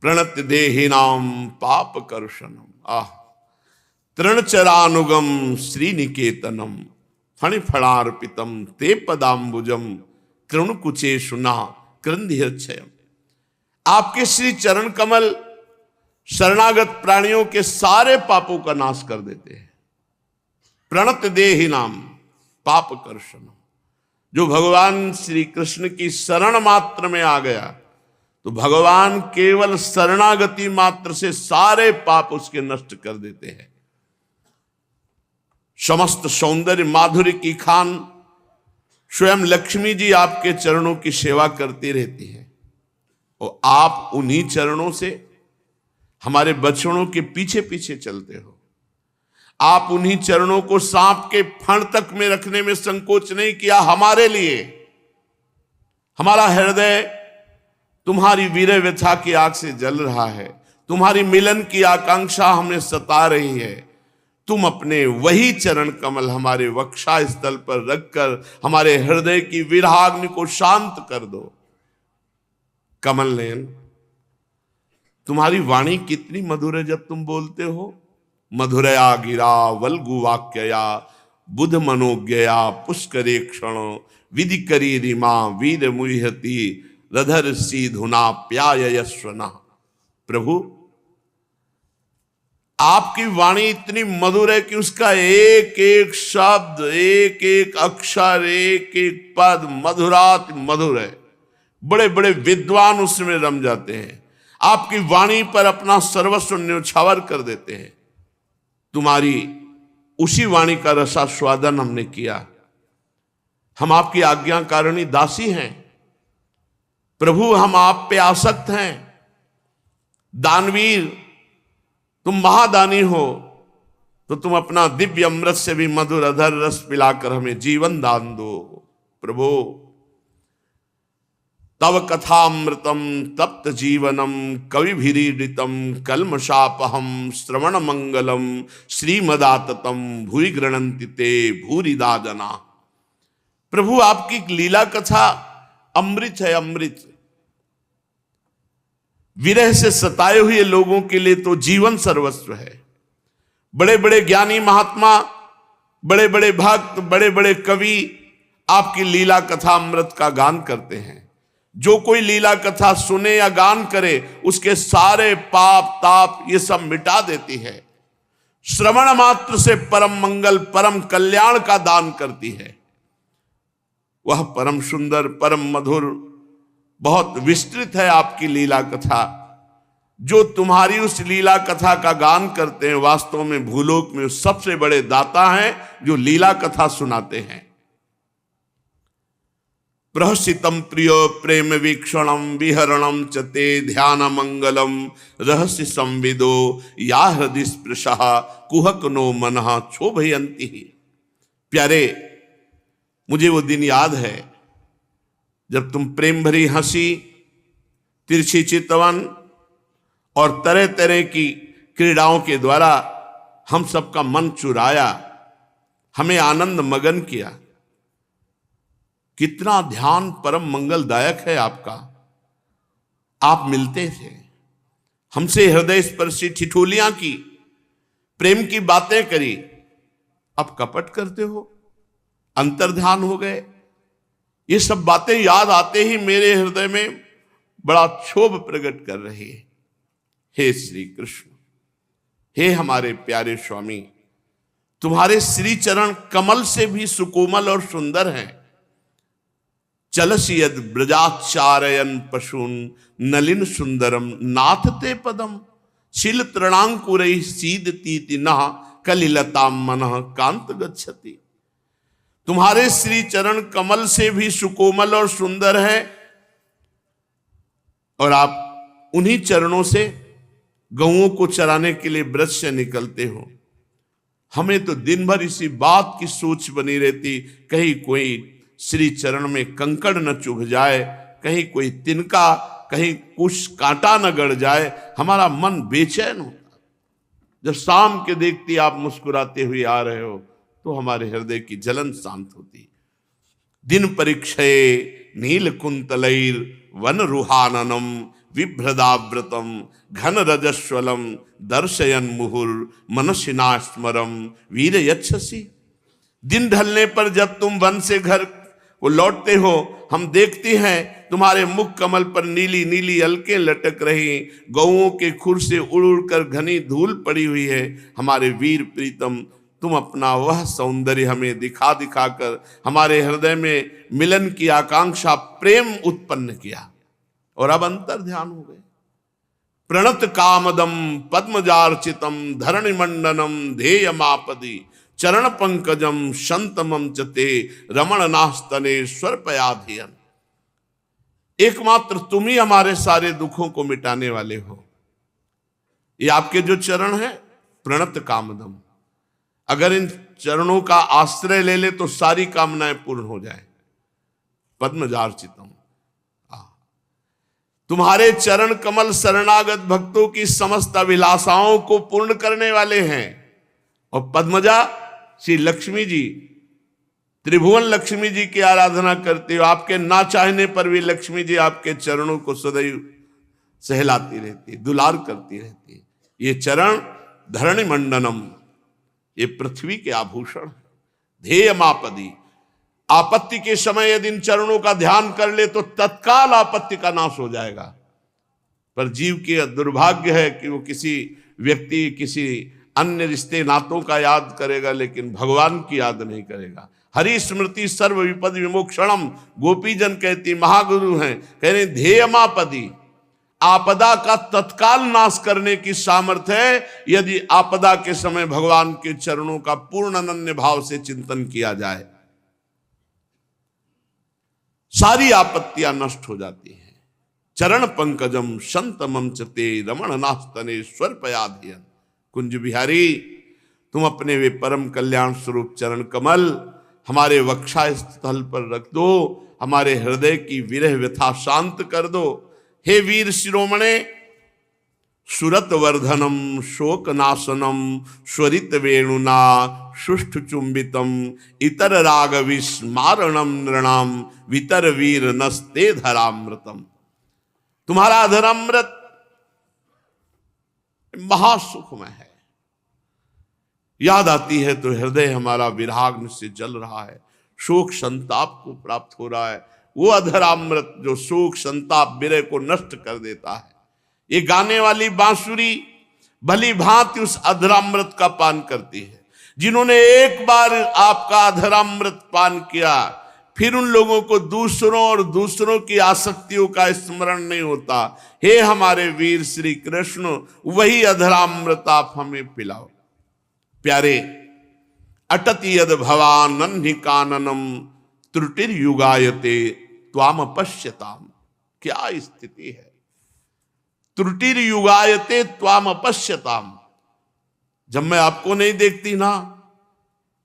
प्रणत देहिनाम पाप कर्षणम, आह तृणचरानुगम श्रीनिकेतनम फणिफणार्पितम ते पदाम्बुजम कृणकुचे सुना क्रंधियक्षयम। आपके श्री चरण कमल शरणागत प्राणियों के सारे पापों का नाश कर देते हैं। प्रणत देहिनाम पाप कर्षणम, जो भगवान श्री कृष्ण की शरण मात्र में आ गया तो भगवान केवल शरणागति मात्र से सारे पाप उसके नष्ट कर देते हैं। समस्त सौंदर्य माधुर्य की खान स्वयं लक्ष्मी जी आपके चरणों की सेवा करती रहती है, और आप उन्हीं चरणों से हमारे बछड़ों के पीछे पीछे चलते हो। आप उन्हीं चरणों को सांप के फण तक में रखने में संकोच नहीं किया हमारे लिए। हमारा हृदय तुम्हारी वीर व्यथा की आग से जल रहा है, तुम्हारी मिलन की आकांक्षा हमें सता रही है। तुम अपने वही चरण कमल हमारे वक्षा स्थल पर रखकर हमारे हृदय की विरहाग्नि को शांत कर दो। कमल नयन, तुम्हारी वाणी कितनी मधुर है जब तुम बोलते हो। मधुरया गिरा वल्गु वाक्यया बुध मनोज्ञया पुष्करे क्षण विधि करी रिमा वीर मुहति रधर सी धुना प्यायस्वना। प्रभु आपकी वाणी इतनी मधुर है कि उसका एक एक शब्द, एक एक अक्षर, एक एक पद मधुरात मधुर है। बड़े बड़े विद्वान उसमें रम जाते हैं, आपकी वाणी पर अपना सर्वस्व न्योछावर कर देते हैं। तुम्हारी उसी वाणी का रसास्वादन हमने किया। हम आपकी आज्ञाकारिणी दासी हैं प्रभु, हम आप पे आसक्त हैं। दानवीर, तुम महादानी हो, तो तुम अपना दिव्य अमृत से भी मधुर अधर रस पिलाकर हमें जीवन दान दो। प्रभु तव कथामृतम तप्त जीवनम कविभिरीडितम कल्मषापहम श्रवण मंगलम श्रीमदाततम भूरि गृणन्ति ते भूरिदा जना। प्रभु आपकी लीला कथा अमृत है, अमृत। विरह से सताए हुए लोगों के लिए तो जीवन सर्वस्व है। बड़े बड़े ज्ञानी महात्मा, बड़े बड़े भक्त, बड़े बड़े कवि आपकी लीला कथा अमृत का गान करते हैं। जो कोई लीला कथा सुने या गान करे उसके सारे पाप ताप ये सब मिटा देती है। श्रवण मात्र से परम मंगल परम कल्याण का दान करती है। वह परम सुंदर परम मधुर बहुत विस्तृत है आपकी लीला कथा। जो तुम्हारी उस लीला कथा का गान करते हैं वास्तव में भूलोक में सबसे बड़े दाता हैं जो लीला कथा सुनाते हैं। प्रहसितम प्रियो प्रेम वीक्षणम विहरणम च ते ध्यान मंगलम रहस्य संविदो या हृदय स्पृशः कुहक नो मनः क्षोभयंती। प्यारे, मुझे वो दिन याद है जब तुम प्रेम भरी हंसी, तिरछी चितवन और तरह तरह की क्रीड़ाओं के द्वारा हम सबका मन चुराया, हमें आनंद मगन किया। कितना ध्यान परम मंगलदायक है आपका। आप मिलते थे, हमसे हृदय स्पर्शी ठिठोलियां की, प्रेम की बातें करी। अब कपट करते हो, अंतर्ध्यान हो गए। ये सब बातें याद आते ही मेरे हृदय में बड़ा क्षोभ प्रकट कर रही है। हे श्री कृष्ण, हे हमारे प्यारे स्वामी, तुम्हारे श्री चरण कमल से भी सुकोमल और सुंदर हैं। चलस यद ब्रजाचारयन पशून नलिन सुंदरम नाथ ते पदम शिल तृणांकुरैः सीदतीति नः कलिलताम मनः कांत गच्छति। तुम्हारे श्री चरण कमल से भी सुकोमल और सुंदर है, और आप उन्हीं चरणों से गऊओं को चराने के लिए ब्रज से निकलते हो। हमें तो दिन भर इसी बात की सोच बनी रहती, कहीं कोई श्री चरण में कंकड़ न चुभ जाए, कहीं कोई तिनका, कहीं कुछ कांटा न गड़ जाए। हमारा मन बेचैन होता। जब शाम के देखती आप मुस्कुराते हुए आ रहे हो तो हमारे हृदय की जलन शांत होती। दिन परीक्षये नील कुंतलैर वन रुहाननम विभ्रदाव्रतम घन रजस्वलम दर्शयन मुहुर मनसिना स्मरम वीर यच्छसि। दिन ढलने पर जब तुम वन से घर को लौटते हो, हम देखते हैं तुम्हारे मुख कमल पर नीली नीली अलकें लटक रही, गौओं के खुर से उड़ उड़ कर घनी धूल पड़ी हुई है। हमारे वीर प्रीतम, तुम अपना वह सौंदर्य हमें दिखा दिखा कर हमारे हृदय में मिलन की आकांक्षा, प्रेम उत्पन्न किया, और अब अंतर ध्यान हो गए। प्रणत कामदम पद्मजार्चितम धरणि मंडनम ध्येयमापदि चरण पंकजम शंतमम चते रमण नास्तने स्वरपयाधियन। एकमात्र तुम ही हमारे सारे दुखों को मिटाने वाले हो। ये आपके जो चरण हैं, प्रणत कामदम, अगर इन चरणों का आश्रय ले ले तो सारी कामनाएं पूर्ण हो जाए। पद्मजार्चितम, तुम्हारे चरण कमल शरणागत भक्तों की समस्त अभिलाषाओं को पूर्ण करने वाले हैं। और पद्मजा श्री लक्ष्मी जी, त्रिभुवन लक्ष्मी जी की आराधना करते हो। आपके ना चाहने पर भी लक्ष्मी जी आपके चरणों को सदैव सहलाती रहती, दुलार करती रहती। ये चरण धरणि मंडनम, ये पृथ्वी के आभूषण, ध्येयमापदि। आपत्ति के समय यदि इन चरणों का ध्येन कर ले तो तत्काल आपत्ति का नाश हो जाएगा। पर जीव के दुर्भाग्य है कि वो किसी व्यक्ति, किसी अन्य रिश्ते नातों का याद करेगा, लेकिन भगवान की याद नहीं करेगा। हरि स्मृति सर्व विपद विमोक्षणम, गोपीजन कहती, महागुरु हैं, कह रहे ध्येयमापदि, आपदा का तत्काल नाश करने की सामर्थ्य है यदि आपदा के समय भगवान के चरणों का पूर्ण अनन्य भाव से चिंतन किया जाए। सारी आपत्तियां नष्ट हो जाती हैं। चरण पंकजम शंतमम चते रमण नास्तने स्वरपयाधियन। कुंज बिहारी, तुम अपने वे परम कल्याण स्वरूप चरण कमल हमारे वक्षा स्थल पर रख दो, हमारे हृदय की विरह व्यथा शांत कर दो। हे वीर शिरोमणे, सुरत वर्धनम शोक नाशनम स्वरित वेणुना सुष्ठ चुंबितम इतर राग विस्मारणम नृणाम वितर वीर नस्ते धरामृतम। तुम्हारा अधरामृत महासुखमय है। याद आती है तो हृदय हमारा विराग से जल रहा है, शोक संताप को प्राप्त हो रहा है। वो अधरामृत जो शोक संताप विरह को नष्ट कर देता है। ये गाने वाली बांसुरी भली भांति उस अधरामृत का पान करती है। जिन्होंने एक बार आपका अधरामृत पान किया, फिर उन लोगों को दूसरों और दूसरों की आसक्तियों का स्मरण नहीं होता। हे हमारे वीर श्री कृष्ण, वही अधरामृत आप हमें पिलाओ। प्यारे, अटति यद भवान नन्हि काननम त्रुटिर्युगायते त्वाम अपश्यताम। क्या स्थिति है। त्रुटिर युगायते त्वाम अपश्यताम। जब मैं आपको नहीं देखती ना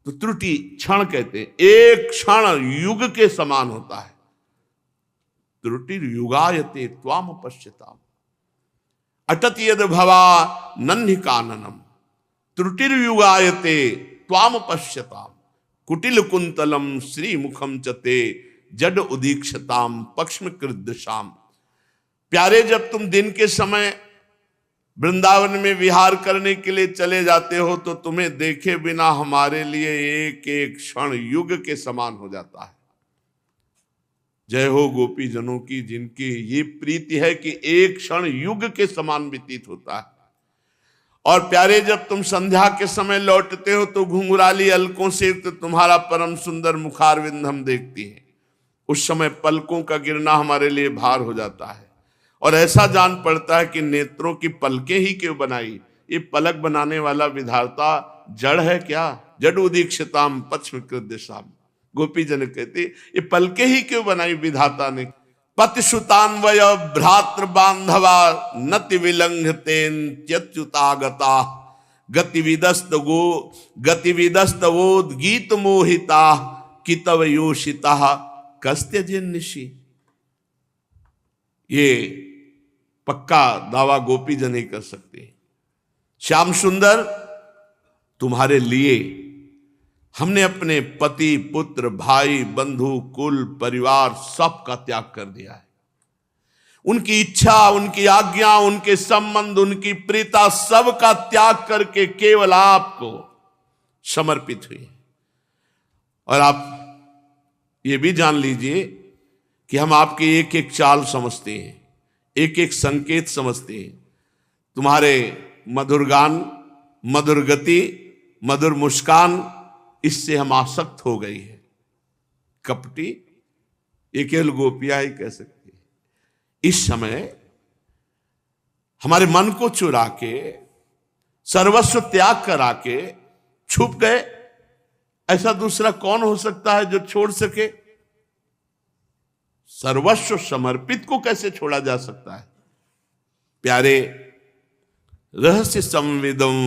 तो त्रुटि क्षण कहते हैं, एक क्षण युग के समान होता है। त्रुटिर युगायते त्वाम अपश्यताम। अटत यद भवा नन्हि काननम। त्रुटिर युगायते त्वाम पश्यताम। कुटिल कुंतलम श्री मुखम चते जड उदीक्षताम पक्ष्म कृदृशाम। प्यारे, जब तुम दिन के समय वृंदावन में विहार करने के लिए चले जाते हो तो तुम्हें देखे बिना हमारे लिए एक एक क्षण युग के समान हो जाता है। जय हो गोपी जनों की, जिनकी ये प्रीति है कि एक क्षण युग के समान व्यतीत होता है। और प्यारे, जब तुम संध्या के समय लौटते हो तो घुंघराली अलकों से तो तुम्हारा परम सुंदर मुखारविंद हम देखती हैं। उस समय पलकों का गिरना हमारे लिए भार हो जाता है और ऐसा जान पड़ता है कि नेत्रों की पलकें ही क्यों बनाई। ये पलक बनाने वाला विधाता जड़ है क्या। जड़ उदीक्षताम पक्ष्म कृदृशाम। गोपी जन कहते ये पलके ही क्यों बनाई विधाता ने। पतिसुतान्वय भ्रातृ बांधवा नति विलंघतेन त्यच्युतागता गतिविदस्तवोद मोहिता कितव योषिता कस्त्यजिन्निशि। ये पक्का दावा गोपी जन ही कर सकते हैं। श्याम सुंदर, तुम्हारे लिए हमने अपने पति पुत्र भाई बंधु कुल परिवार सब का त्याग कर दिया है। उनकी इच्छा, उनकी आज्ञा, उनके संबंध, उनकी प्रीता सब का त्याग करके केवल आपको समर्पित हुई। और आप ये भी जान लीजिए कि हम आपकी एक एक चाल समझते हैं, एक एक संकेत समझते हैं। तुम्हारे मधुर गान, मधुर गति, मधुर मुस्कान, इससे हम आसक्त हो गई है। कपटी ये केवल गोपियां ही कह सकती है। इस समय हमारे मन को चुरा के, सर्वस्व त्याग करा के छुप गए। ऐसा दूसरा कौन हो सकता है जो छोड़ सके। सर्वस्व समर्पित को कैसे छोड़ा जा सकता है। प्यारे, रहस्य संविदम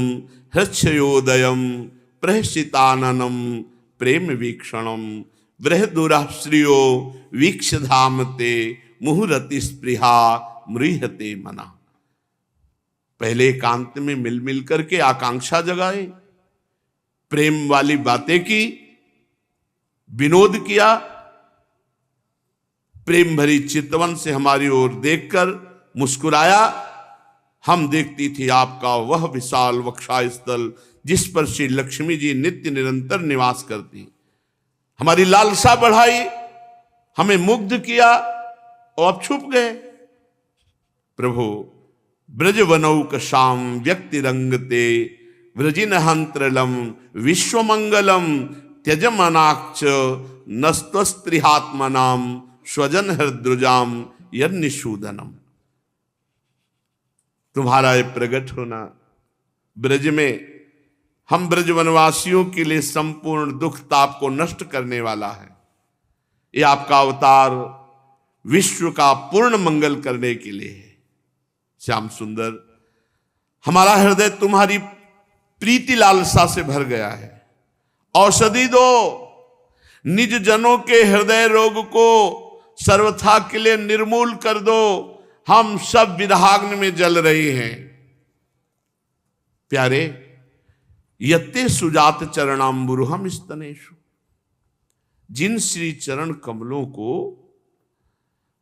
हृच्छयोदयम प्रहसिताननम प्रेम वीक्षणम बृहदुराश्रियो वीक्ष धामते मुहुरति स्पृहा मृहते मना। पहले एकांत में मिल मिल करके आकांक्षा जगाए, प्रेम वाली बातें की, विनोद किया। प्रेम भरी चितवन से हमारी ओर देखकर मुस्कुराया। हम देखती थी आपका वह विशाल वक्षस्थल जिस पर श्री लक्ष्मी जी नित्य निरंतर निवास करती। हमारी लालसा बढ़ाई, हमें मुग्ध किया और अब छुप गए। प्रभु, ब्रज वनौक शाम व्यक्ति रंगते व्रजिन हंत्रलम विश्वमंगलम त्यजमनाक्ष नस्त्वस्त्रिहात्मनाम स्वजन हृद्रुजाम यन्निशूदनम। तुम्हारा ये प्रकट होना ब्रज में हम ब्रज वनवासियों के लिए संपूर्ण दुख ताप को नष्ट करने वाला है। ये आपका अवतार विश्व का पूर्ण मंगल करने के लिए है। श्याम सुंदर, हमारा हृदय तुम्हारी प्रीति लालसा से भर गया है। औषधि दो, निज जनों के हृदय रोग को सर्वथा के लिए निर्मूल कर दो। हम सब विरहाग्नि में जल रहे हैं। प्यारे, यत्ते सुजात चरणाम्बुरुहम स्तनेषु। जिन श्री चरण कमलों को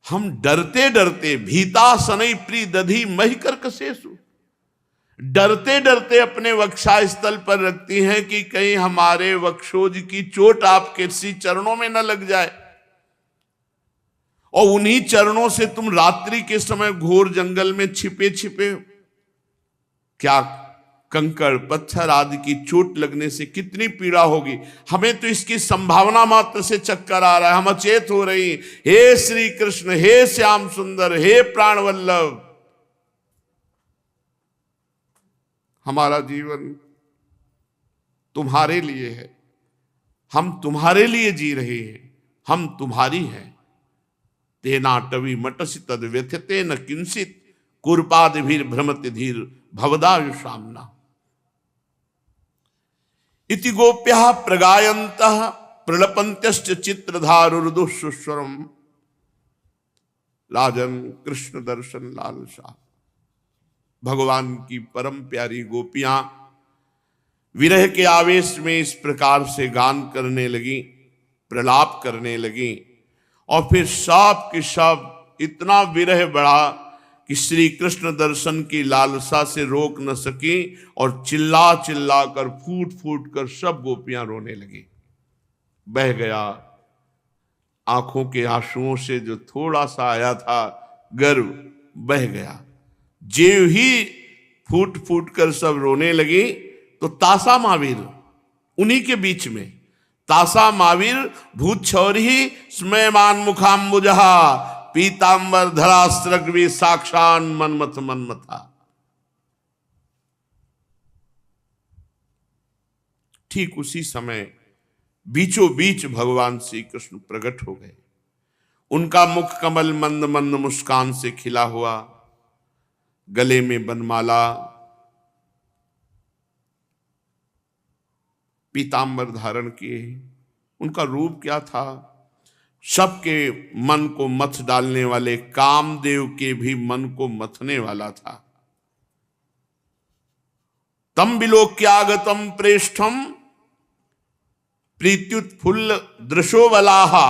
हम डरते डरते भीता सनई प्री दधी मही कर्कशेषु, डरते डरते अपने वक्षस्थल पर रखती हैं कि कहीं हमारे वक्षोज की चोट आपके श्री चरणों में न लग जाए। और उन्हीं चरणों से तुम रात्रि के समय घोर जंगल में छिपे छिपे, क्या कंकड़ पत्थर आदि की चोट लगने से कितनी पीड़ा होगी। हमें तो इसकी संभावना मात्र से चक्कर आ रहा है, हम अचेत हो रही। हे श्री कृष्ण, हे श्याम सुंदर, हे प्राणवल्लभ, हमारा जीवन तुम्हारे लिए है। हम तुम्हारे लिए जी रहे हैं, हम तुम्हारी हैं। तेनाटवी मटसी तद व्यथते न किंचित कुरपादिभिर भ्रमति धीर भवदायु सामना। इति गोप्यः प्रगायन्तः प्रलपन्त्यश्च चित्रधारुर्दुःस्वरम्। राजन कृष्ण दर्शन लालसा। भगवान की परम प्यारी गोपियां विरह के आवेश में इस प्रकार से गान करने लगी, प्रलाप करने लगी, और फिर सब के सब इतना विरह बढ़ा कि श्री कृष्ण दर्शन की लालसा से रोक न सकी और चिल्ला चिल्ला कर फूट फूट कर सब गोपियां रोने लगी। बह गया आंखों के आंसुओं से जो थोड़ा सा आया था गर्व, बह गया। जेव ही फूट फूट कर सब रोने लगी तो तासा महावीर उन्हीं के बीच में, तासा महावीर भूत छौरी स्मयमान मुखाम्बुजहा पीतांबर धरास्त्रग्वी साक्षान मनमथ मनमथा। ठीक उसी समय बीचों बीच भगवान श्री कृष्ण प्रकट हो गए। उनका मुख कमल मंद मंद मुस्कान से खिला हुआ, गले में बनमाला, पीतांबर धारण किए। उनका रूप क्या था? सबके मन को मथ डालने वाले, कामदेव के भी मन को मथने वाला था। तम विलोक्यागतम प्रेष्ठम प्रीत्युत्फुल्ल दृशोवलाहा।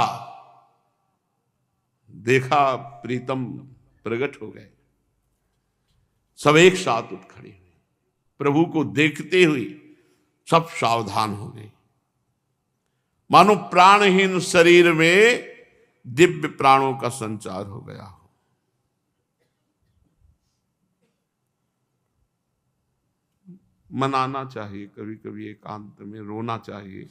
देखा प्रीतम प्रकट हो गए। सब एक साथ उठ खड़ी हुई। प्रभु को देखते हुए सब सावधान हो गए, मानो प्राणहीन शरीर में दिव्य प्राणों का संचार हो गया हो। मनाना चाहिए, कभी कभी एकांत में रोना चाहिए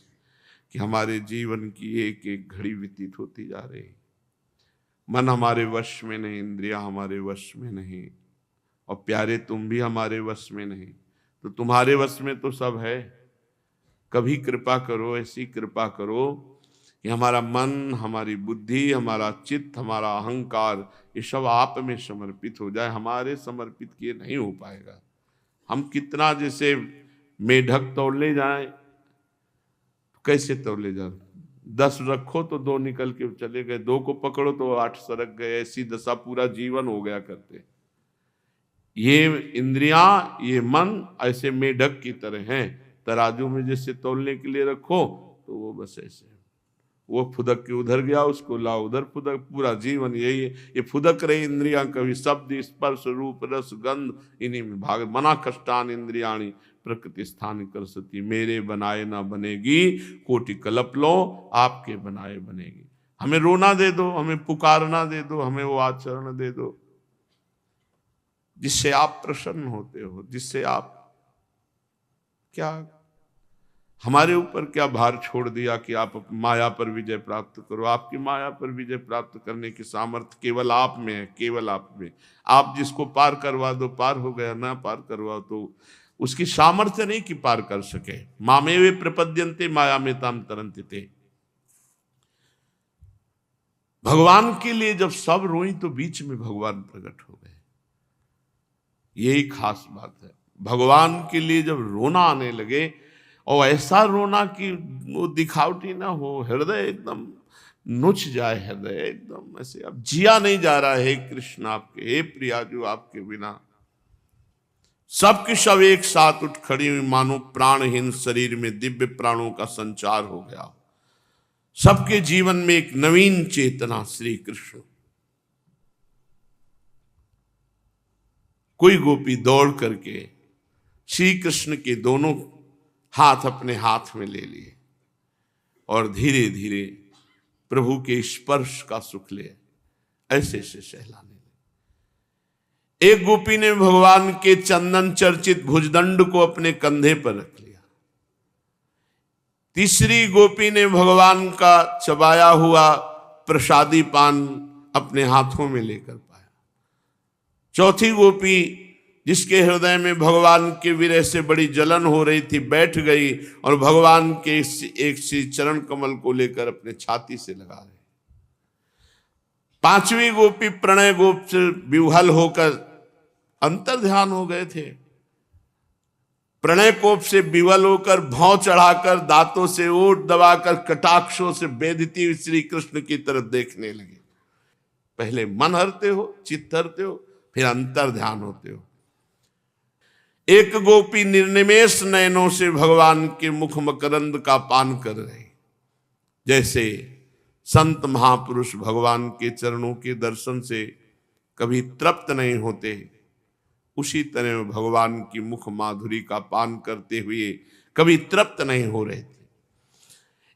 कि हमारे जीवन की एक एक घड़ी व्यतीत होती जा रही। मन हमारे वश में नहीं, इंद्रियां हमारे वश में नहीं, और प्यारे तुम भी हमारे वश में नहीं। तो तुम्हारे वश में तो सब है। कभी कृपा करो, ऐसी कृपा करो कि हमारा मन, हमारी बुद्धि, हमारा चित्त, हमारा अहंकार, ये सब आप में समर्पित हो जाए। हमारे समर्पित किए नहीं हो पाएगा। हम कितना जैसे मेढक तोड़ जाए, कैसे तोड़ जाए? 10 रखो तो 2 निकल के चले गए, 2 को पकड़ो तो 8 सरक गए। ऐसी दशा पूरा जीवन हो गया करते। ये इंद्रियां, ये मन ऐसे मेढक की तरह हैं। तराजू में जैसे तोलने के लिए रखो तो वो बस ऐसे, वो फुदक के उधर गया, उसको लाओ उधर फुदक। पूरा जीवन यही है। ये फुदक रही इंद्रियां, कभी शब्द स्पर्श रूप रस गंध, इन्हीं में भाग। मना कष्टान इंद्रियाणी प्रकृति स्थान कर सती। मेरे बनाए ना बनेगी, कोटि कल्प लो आपके बनाए बनेगी। हमें रोना दे दो, हमें पुकारना दे दो, हमें वो आचरण दे दो जिससे आप प्रसन्न होते हो, जिससे आप क्या हमारे ऊपर क्या भार छोड़ दिया कि आप माया पर विजय प्राप्त करो। आपकी माया पर विजय प्राप्त करने की सामर्थ्य केवल आप में है, केवल आप में। आप जिसको पार करवा दो पार हो गया, ना पार करवाओ तो उसकी सामर्थ्य नहीं कि पार कर सके। मामेवे प्रपद्यन्ते माया में ताम तरन्ते। भगवान के लिए जब सब रोई तो बीच में भगवान प्रकट हो गए। यही खास बात है। भगवान के लिए जब रोना आने लगे, और ऐसा रोना कि वो दिखावटी ना हो, हृदय एकदम नुच जाए, हृदय एकदम ऐसे अब जिया नहीं जा रहा है कृष्ण आपके, हे प्रियाजू आपके बिना। सबके सब एक साथ उठ खड़ी हुई, मानो प्राणहीन शरीर में दिव्य प्राणों का संचार हो गया। सबके जीवन में एक नवीन चेतना श्री कृष्ण। कोई गोपी दौड़ करके श्री कृष्ण के दोनों हाथ अपने हाथ में ले लिए और धीरे धीरे प्रभु के स्पर्श का सुख ले ऐसे ऐसे सहलाने लगे। एक गोपी ने भगवान के चंदन चर्चित भुजदंड को अपने कंधे पर रख लिया। तीसरी गोपी ने भगवान का चबाया हुआ प्रसादी पान अपने हाथों में लेकर पाया। चौथी गोपी, जिसके हृदय में भगवान के विरह से बड़ी जलन हो रही थी, बैठ गई और भगवान के एक सी चरण कमल को लेकर अपने छाती से लगा रहे। पांचवी गोपी प्रणय गोप से विह्वल होकर अंतर ध्यान हो गए थे। प्रणय कोप से विवल होकर भौं चढ़ाकर दांतों से ओठ दबाकर कटाक्षों से बेधती हुई श्री कृष्ण की तरफ देखने लगे। पहले मन हरते हो, चित्त हरते हो, फिर अंतर ध्यान होते हो। एक गोपी निर्निमेष नयनों से भगवान के मुख मकरंद का पान कर रही। जैसे संत महापुरुष भगवान के चरणों के दर्शन से कभी तृप्त नहीं होते, उसी तरह भगवान की मुख माधुरी का पान करते हुए कभी तृप्त नहीं हो रहे थे।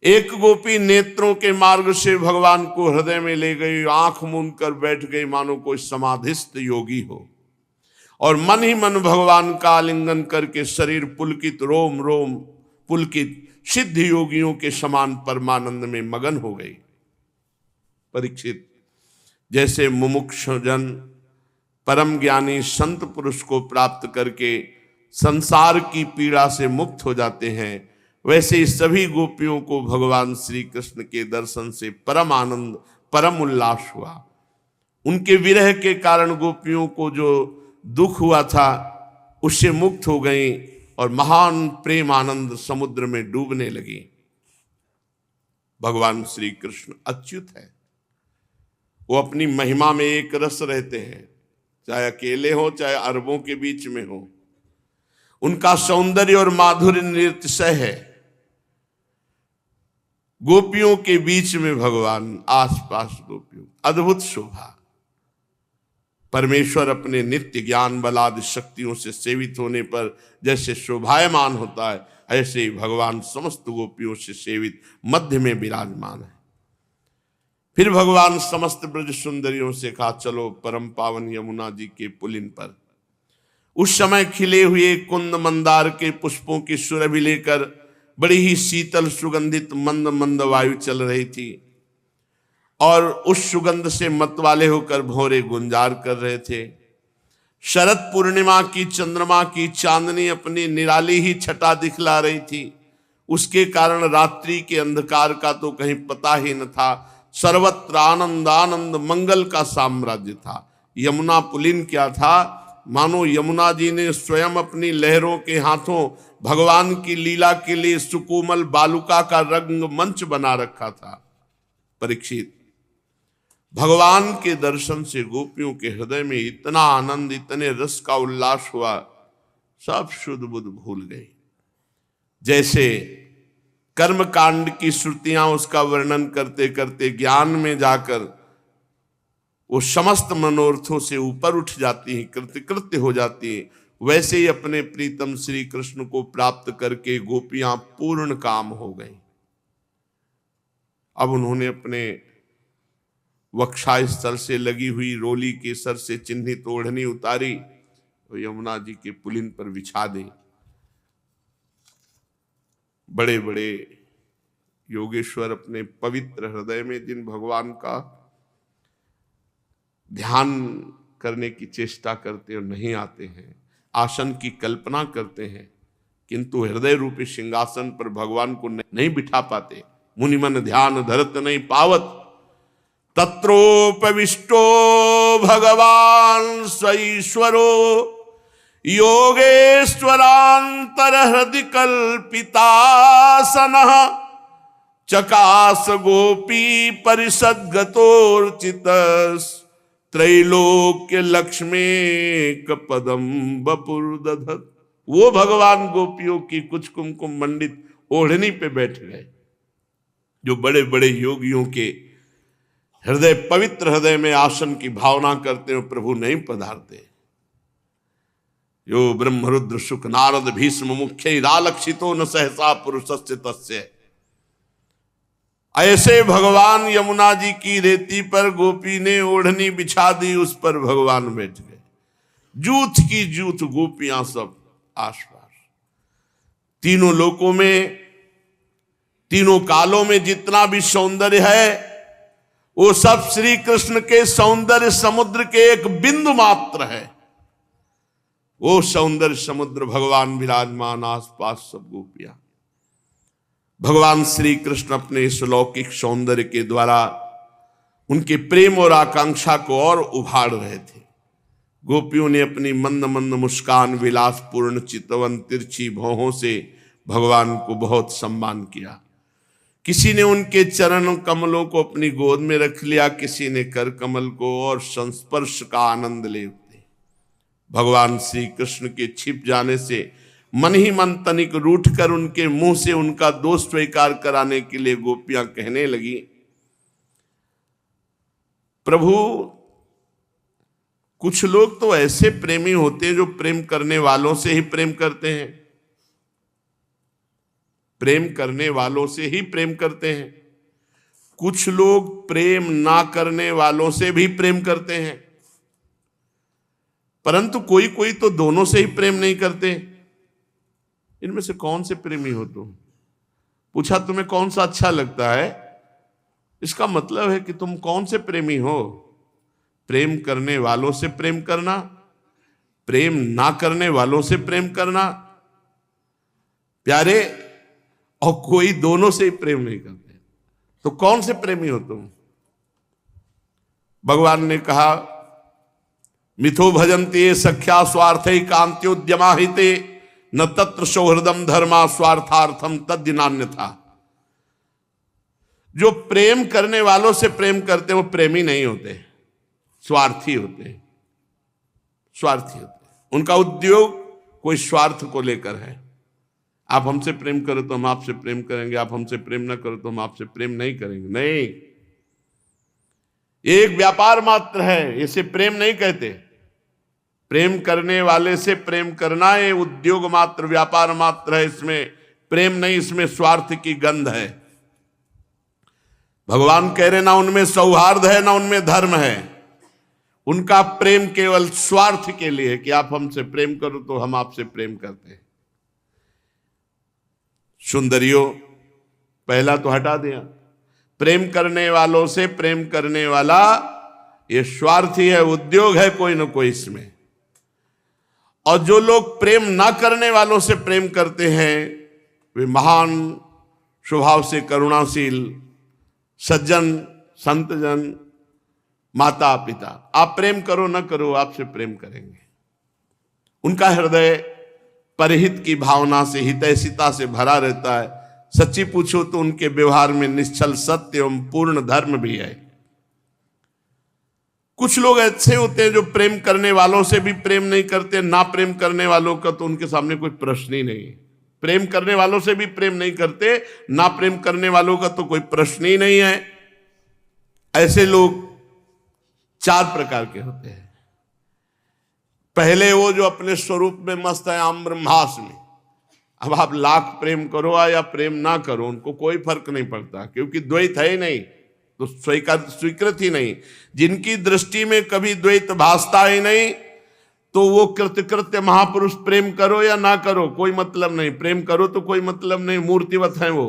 एक गोपी नेत्रों के मार्ग से भगवान को हृदय में ले गई, आंख मूंद कर बैठ गई मानो कोई समाधिस्थ योगी हो, और मन ही मन भगवान का आलिंगन करके शरीर पुलकित, रोम रोम पुलकित, सिद्ध योगियों के समान परमानंद में मगन हो गई। परीक्षित, जैसे मुमुक्षु जन परम ज्ञानी संत पुरुष को प्राप्त करके संसार की पीड़ा से मुक्त हो जाते हैं, वैसे ही सभी गोपियों को भगवान श्री कृष्ण के दर्शन से परम आनंद, परम उल्लास हुआ। उनके विरह के कारण गोपियों को जो दुख हुआ था उससे मुक्त हो गई और महान प्रेम आनंद समुद्र में डूबने लगी। भगवान श्री कृष्ण अच्युत है, वो अपनी महिमा में एक रस रहते हैं, चाहे अकेले हो चाहे अरबों के बीच में हो। उनका सौंदर्य और माधुर्य निरतिशय है। गोपियों के बीच में भगवान, आसपास गोपियों, अद्भुत शोभा। परमेश्वर अपने नित्य ज्ञान बलादि शक्तियों से सेवित होने पर जैसे शोभायमान होता है, ऐसे ही भगवान समस्त गोपियों से सेवित मध्य में विराजमान है। फिर भगवान समस्त ब्रज सुंदरियों से कहा, चलो परम पावन यमुना जी के पुलिन पर। उस समय खिले हुए कुंद मंदार के पुष्पों की सुरभि लेकर बड़ी ही शीतल सुगंधित मंद मंद वायु चल रही थी, और उस सुगंध से मतवाले होकर भौरे गुंजार कर रहे थे। शरद पूर्णिमा की चंद्रमा की चांदनी अपनी निराली ही छटा दिखला रही थी। उसके कारण रात्रि के अंधकार का तो कहीं पता ही न था। सर्वत्र आनंद आनंद मंगल का साम्राज्य था। यमुना पुलिन क्या था, मानो यमुना जी ने स्वयं अपनी लहरों के हाथों भगवान की लीला के लिए सुकोमल बालुका का रंग मंच बना रखा था। परीक्षित, भगवान के दर्शन से गोपियों के हृदय में इतना आनंद, इतने रस का उल्लास हुआ, सब शुद्ध बुद्ध भूल गई। जैसे कर्म कांड की श्रुतियां उसका वर्णन करते करते ज्ञान में जाकर वो समस्त मनोरथों से ऊपर उठ जाती हैं, कृतकृत्य हो जाती हैं, वैसे ही अपने प्रीतम श्री कृष्ण को प्राप्त करके गोपियां पूर्ण काम हो गई। अब उन्होंने अपने वक्षाय स्थल से लगी हुई रोली केसर से चिन्हित ओढ़नी उतारी, तो यमुना जी के पुलिन पर बिछा दी। बड़े बड़े योगेश्वर अपने पवित्र हृदय में जिन भगवान का ध्यान करने की चेष्टा करते और नहीं आते हैं, आसन की कल्पना करते हैं, किंतु हृदय रूपी सिंहासन पर भगवान को नहीं बिठा पाते। मुनिमन ध्यान धरत नहीं पावत, तत्रोपविष्टो भगवान स्वईश्वरो योगेश्वरांतर हृदय कल्पितासनः चकास गोपी परिषद गतोर्चितस् त्रैलोक्य लक्ष्मी पदम बपुर्दधत्। वो भगवान गोपियों की कुछ कुमकुम मंडित ओढ़नी पे बैठ गए। जो बड़े बड़े योगियों के हृदय, पवित्र हृदय में आसन की भावना करते हो, प्रभु नहीं पधारते। यो ब्रह्मरुद्र शुक नारद भीष्म मुख्य रालक्षितो न सहसा पुरुषस्य तस्य। ऐसे भगवान यमुना जी की रेती पर गोपी ने ओढ़नी बिछा दी, उस पर भगवान बैठ गए। जूथ की जूथ गोपियां सब आसपास। तीनों लोकों में, तीनों कालों में जितना भी सौंदर्य है, वो सब श्री कृष्ण के सौंदर्य समुद्र के एक बिंदु मात्र है। वो सौंदर्य समुद्र भगवान विराजमान, आसपास सब गोपियां। भगवान श्री कृष्ण अपने इस लौकिक सौंदर्य के द्वारा उनके प्रेम और आकांक्षा को और उभार रहे थे। गोपियों ने अपनी मंद मंद मुस्कान, विलासपूर्ण चितवन, तिरछी भौहों से भगवान को बहुत सम्मान किया। किसी ने उनके चरण कमलों को अपनी गोद में रख लिया, किसी ने कर कमल को, और संस्पर्श का आनंद ले उठे। भगवान श्री कृष्ण के छिप जाने से मन ही मन तनिक रूठ कर उनके मुंह से उनका दोष स्वीकार कराने के लिए गोपियां कहने लगी, प्रभु कुछ लोग तो ऐसे प्रेमी होते हैं जो प्रेम करने वालों से ही प्रेम करते हैं, प्रेम करने वालों से ही प्रेम करते हैं। कुछ लोग प्रेम ना करने वालों से भी प्रेम करते हैं, परंतु कोई कोई तो दोनों से ही प्रेम नहीं करते। इनमें से कौन से प्रेमी हो तुम? पूछा तुम्हें कौन सा अच्छा लगता है, इसका मतलब है कि तुम कौन से प्रेमी हो। प्रेम करने वालों से प्रेम करना, प्रेम ना करने वालों से प्रेम करना प्यारे, और कोई दोनों से ही प्रेम नहीं करते, तो कौन से प्रेमी हो तुम? भगवान ने कहा, मिथो भजन्ते सख्या स्वार्थे कांत्योद्यमा हिते न तत्र सौहृदम धर्मा स्वार्थार्थम तद्दिनान्यथा। जो प्रेम करने वालों से प्रेम करते हैं वो प्रेमी नहीं होते, स्वार्थी होते हैं, स्वार्थी होते हैं। उनका उद्योग कोई स्वार्थ को लेकर है। आप हमसे प्रेम करो तो हम आपसे प्रेम करेंगे, आप हमसे प्रेम ना करो तो हम आपसे प्रेम नहीं करेंगे। नहीं, एक व्यापार मात्र है, इसे प्रेम नहीं कहते। प्रेम करने वाले से प्रेम करना ये उद्योग मात्र, व्यापार मात्र है, इसमें प्रेम नहीं, इसमें स्वार्थ की गंध है। भगवान कह रहे ना उनमें सौहार्द है ना उनमें धर्म है। उनका प्रेम केवल स्वार्थ के लिए है कि आप हमसे प्रेम करो तो हम आपसे प्रेम करते हैं। सुंदरियों, पहला तो हटा दिया, प्रेम करने वालों से प्रेम करने वाला ये स्वार्थी है, उद्योग है कोई ना कोई इसमें। और जो लोग प्रेम ना करने वालों से प्रेम करते हैं वे महान स्वभाव से करुणाशील सज्जन संतजन, माता पिता। आप प्रेम करो ना करो, आपसे प्रेम करेंगे। उनका हृदय परहित की भावना से, हितैषिता से भरा रहता है। सच्ची पूछो तो उनके व्यवहार में निश्चल सत्य एवं पूर्ण धर्म भी है। कुछ लोग ऐसे होते हैं जो प्रेम करने वालों से भी प्रेम नहीं करते, ना प्रेम करने वालों का तो उनके सामने कोई प्रश्न ही नहीं। प्रेम करने वालों से भी प्रेम नहीं करते, ना प्रेम करने वालों का तो कोई प्रश्न ही नहीं है। ऐसे लोग चार प्रकार के होते हैं। पहले वो जो अपने स्वरूप में मस्त है, आम ब्रह्मास में। अब आप लाख प्रेम करो या प्रेम ना करो, उनको कोई फर्क नहीं पड़ता, क्योंकि द्वैत है ही नहीं, तो स्वीकृत ही नहीं। जिनकी दृष्टि में कभी द्वैत भासता ही नहीं, तो वो कृत्य महापुरुष प्रेम करो या ना करो कोई मतलब नहीं, प्रेम करो तो कोई मतलब नहीं, मूर्तिवत हैं वो।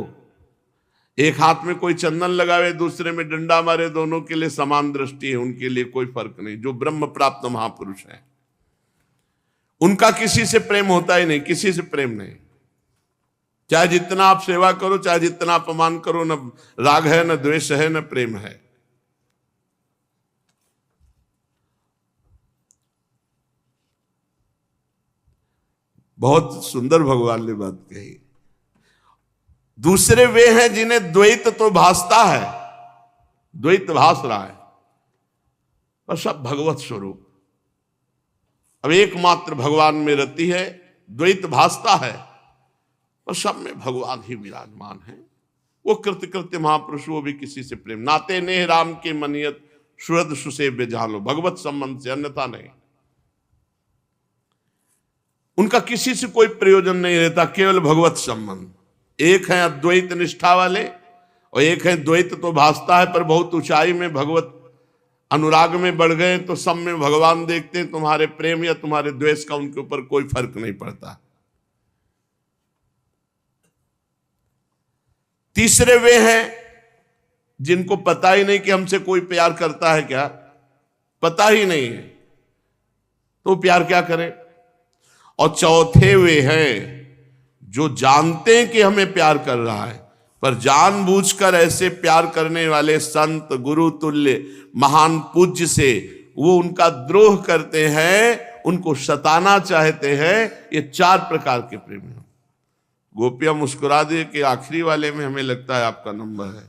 एक हाथ में कोई चंदन लगावे, दूसरे में डंडा मारे, दोनों के लिए समान दृष्टि है, उनके लिए कोई फर्क नहीं। जो ब्रह्म प्राप्त महापुरुष है उनका किसी से प्रेम होता ही नहीं, किसी से प्रेम नहीं। चाहे जितना आप सेवा करो, चाहे जितना अपमान करो, न राग है, न द्वेष है, न प्रेम है। बहुत सुंदर भगवान ने बात कही। दूसरे वे हैं जिन्हें द्वैत तो भासता है, द्वैत भास रहा है, पर सब भगवत स्वरूप। अब एकमात्र भगवान में रति है, द्वैत भासता है, और सब में भगवान ही विराजमान है। वो कृत्य महापुरुष, वो भी किसी से प्रेम। नाते नेह राम के मनियत सुहृद सुसेव्य जानो, भगवत संबंध से, अन्यथा नहीं। उनका किसी से कोई प्रयोजन नहीं रहता, केवल भगवत संबंध। एक है अद्वैत निष्ठा वाले और एक है द्वैत तो भासता है, पर बहुत ऊंचाई में भगवत अनुराग में बढ़ गए तो सब में भगवान देखते हैं। तुम्हारे प्रेम या तुम्हारे द्वेष का उनके ऊपर कोई फर्क नहीं पड़ता। तीसरे वे हैं जिनको पता ही नहीं कि हमसे कोई प्यार करता है क्या, पता ही नहीं है, तो प्यार क्या करें। और चौथे वे हैं जो जानते हैं कि हमें प्यार कर रहा है, पर जानबूझकर ऐसे प्यार करने वाले संत गुरु तुल्य महान पूज्य से वो उनका द्रोह करते हैं, उनको सताना चाहते हैं। ये 4 प्रकार के प्रेमी हैं। गोपियां मुस्कुरा दे कि आखिरी वाले में हमें लगता है आपका नंबर है,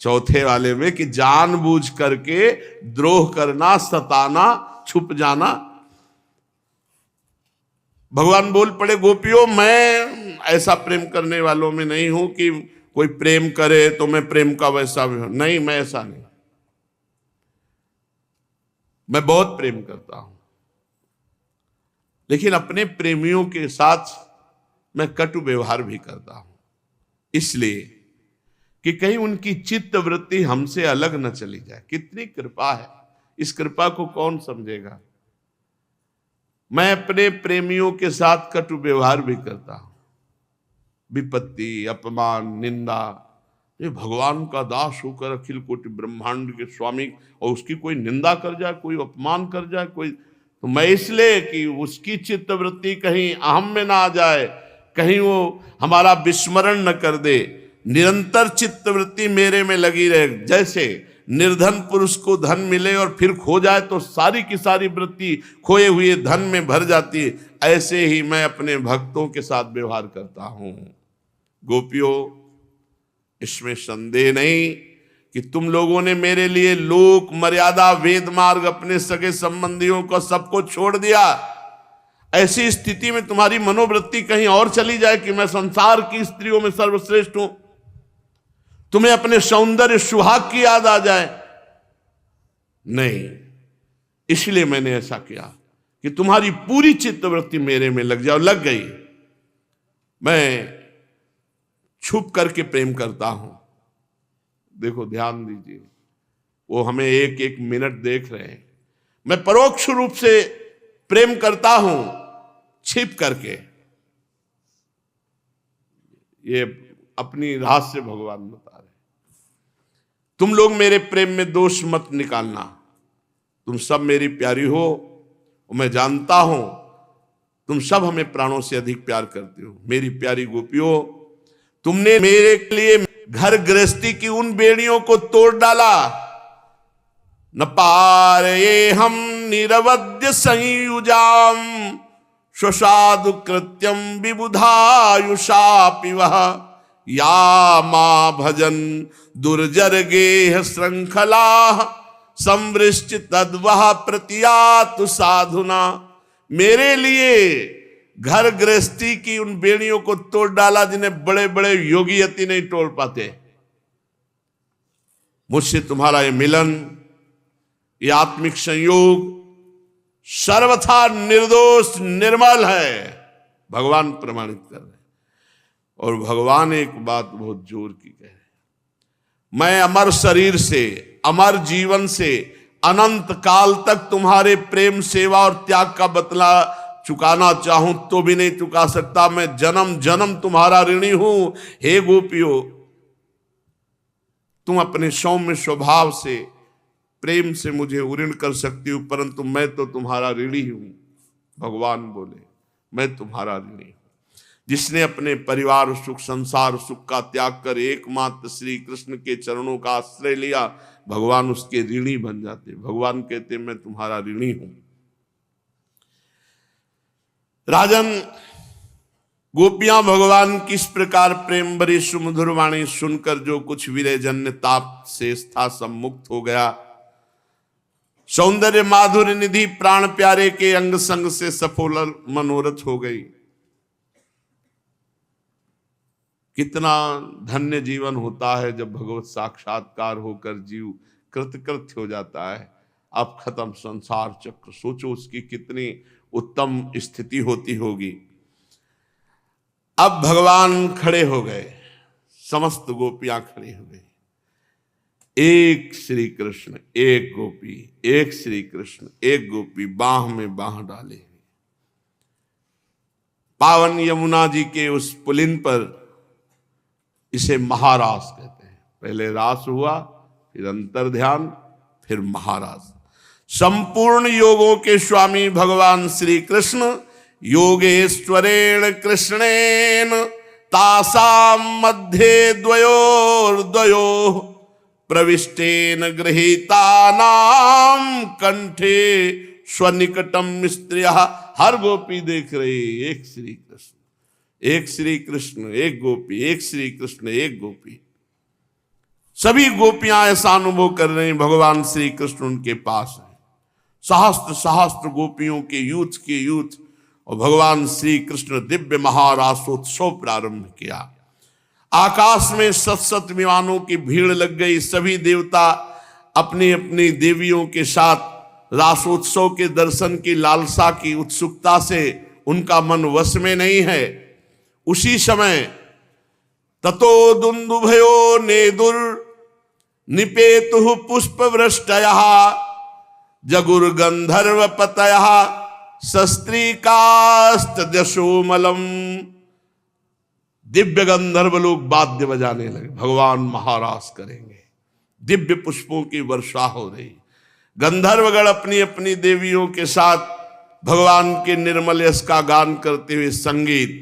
चौथे वाले में कि जानबूझ करके द्रोह करना, सताना, छुप जाना। भगवान बोल पड़े, गोपियों मैं ऐसा प्रेम करने वालों में नहीं हूं कि कोई प्रेम करे तो मैं प्रेम का वैसा भी हूं। नहीं, मैं ऐसा नहीं। मैं बहुत प्रेम करता हूं, लेकिन अपने प्रेमियों के साथ मैं कटु व्यवहार भी करता हूं, इसलिए कि कहीं उनकी चित्त वृत्ति हमसे अलग न चली जाए। कितनी कृपा है, इस कृपा को कौन समझेगा। मैं अपने प्रेमियों के साथ कटु व्यवहार भी करता हूं, विपत्ति, अपमान, निंदा। ये भगवान का दास होकर अखिल कोटि ब्रह्मांड के स्वामी, और उसकी कोई निंदा कर जाए, कोई अपमान कर जाए, कोई, तो मैं इसलिए कि उसकी चित्त वृत्ति कहीं अहम में ना आ जाए, कहीं वो हमारा विस्मरण न कर दे, निरंतर चित्त वृत्ति मेरे में लगी रहे। जैसे निर्धन पुरुष को धन मिले और फिर खो जाए तो सारी की सारी वृत्ति खोए हुए धन में भर जाती है, ऐसे ही मैं अपने भक्तों के साथ व्यवहार करता हूं। गोपियों, इसमें संदेह नहीं कि तुम लोगों ने मेरे लिए लोक मर्यादा, वेद मार्ग, अपने सगे संबंधियों को सबको छोड़ दिया। ऐसी स्थिति में तुम्हारी मनोवृत्ति कहीं और चली जाए कि मैं संसार की स्त्रियों में सर्वश्रेष्ठ हूं, तुम्हें अपने सौंदर्य सुहाग की याद आ जाए। नहीं, इसलिए मैंने ऐसा किया कि तुम्हारी पूरी चित्तवृत्ति मेरे में लग जाए, लग गई। मैं छुप करके प्रेम करता हूं। देखो, ध्यान दीजिए, वो हमें एक एक मिनट देख रहे हैं। मैं परोक्ष रूप से प्रेम करता हूं, छिप करके। ये अपनी रहस्य भगवान बता रहे। तुम लोग मेरे प्रेम में दोष मत निकालना, तुम सब मेरी प्यारी हो, और मैं जानता हूं तुम सब हमें प्राणों से अधिक प्यार करते हो। मेरी प्यारी गोपियों, तुमने मेरे लिए घर गृहस्थी की उन बेड़ियों को तोड़ डाला। न पारे हम निरवध्य संयुजाम स्वसाधु कृत्यम विबुधायुषापि वह या मां भजन दुर्जर गेह श्रृंखला संवृष्टि तद्वह प्रतियातु साधुना। मेरे लिए घर गृहस्थी की उन बेड़ियों को तोड़ डाला जिन्हें बड़े बड़े योगी यति नहीं तोड़ पाते। मुझसे तुम्हारा ये मिलन, ये आत्मिक संयोग सर्वथा निर्दोष निर्मल है, भगवान प्रमाणित कर रहे हैं। और भगवान एक बात बहुत जोर की कह रहे हैं, मैं अमर शरीर से, अमर जीवन से अनंत काल तक तुम्हारे प्रेम, सेवा और त्याग का बदला चुकाना चाहूं तो भी नहीं चुका सकता। मैं जन्म जन्म तुम्हारा ऋणी हूं। हे गोपियों, तुम अपने सौम्य स्वभाव से, प्रेम से मुझे उऋण कर सकती हो, परंतु मैं तो तुम्हारा ऋणी हूं। भगवान बोले, मैं तुम्हारा ऋणी हूं। जिसने अपने परिवार सुख, संसार सुख का त्याग कर एकमात्र श्री कृष्ण के चरणों का आश्रय लिया, भगवान उसके ऋणी बन जाते। भगवान कहते, मैं तुम्हारा ऋणी हूं। राजन, गोपियां भगवान किस प्रकार प्रेम भरी सुमधुर वाणी सुनकर जो कुछ विरहजन्य ताप से था सम्मुक्त हो गया। सौंदर्य माधुर्य निधि प्राण प्यारे के अंग संग से सफल मनोरथ हो गई। कितना धन्य जीवन होता है जब भगवत साक्षात्कार होकर जीव कृतकृत्य हो जाता है। अब खत्म संसार चक्र, सोचो उसकी कितनी उत्तम स्थिति होती होगी। अब भगवान खड़े हो गए, समस्त गोपियां खड़ी हो गई। एक श्री कृष्ण, एक गोपी, एक श्री कृष्ण, एक गोपी, बाह में बाह डाले। पावन यमुना जी के उस पुलिन पर इसे महारास कहते हैं। पहले रास हुआ, फिर अंतर ध्यान, फिर महारास। संपूर्ण योगों के स्वामी भगवान श्री कृष्ण योगेश्वरेण कृष्णेन तासाम मध्ये द्वयोर्द्वयो प्रविष्टेन गृहीतानाम कंठे स्वनिकटम स्त्रियः। हर गोपी देख रही, एक श्री कृष्ण, एक श्री कृष्ण, एक गोपी, एक श्री कृष्ण, एक गोपी। सभी गोपियां ऐसा अनुभव कर रही हैं भगवान श्री कृष्ण उनके पास है। सहस्त्र सहस्त्र गोपियों के यूथ के यूथ, और भगवान श्री कृष्ण दिव्य महारासोत्सव प्रारंभ किया। आकाश में सत सत विमानों की भीड़ लग गई। सभी देवता अपनी अपनी देवियों के साथ रासोत्सव के दर्शन की लालसा की उत्सुकता से उनका मन वश में नहीं है। उसी समय ततो दुंदुभयो नेदुर निपेतु पुष्प वृष्टयः जगुर गंधर्व पतयः शस्त्रिकास्त दशोमलम। दिव्य गंधर्व लोग वाद्य बजाने लगे, भगवान महारास करेंगे। दिव्य पुष्पों की वर्षा हो रही। गंधर्वगण अपनी अपनी देवियों के साथ भगवान के निर्मल यश का गान करते हुए संगीत।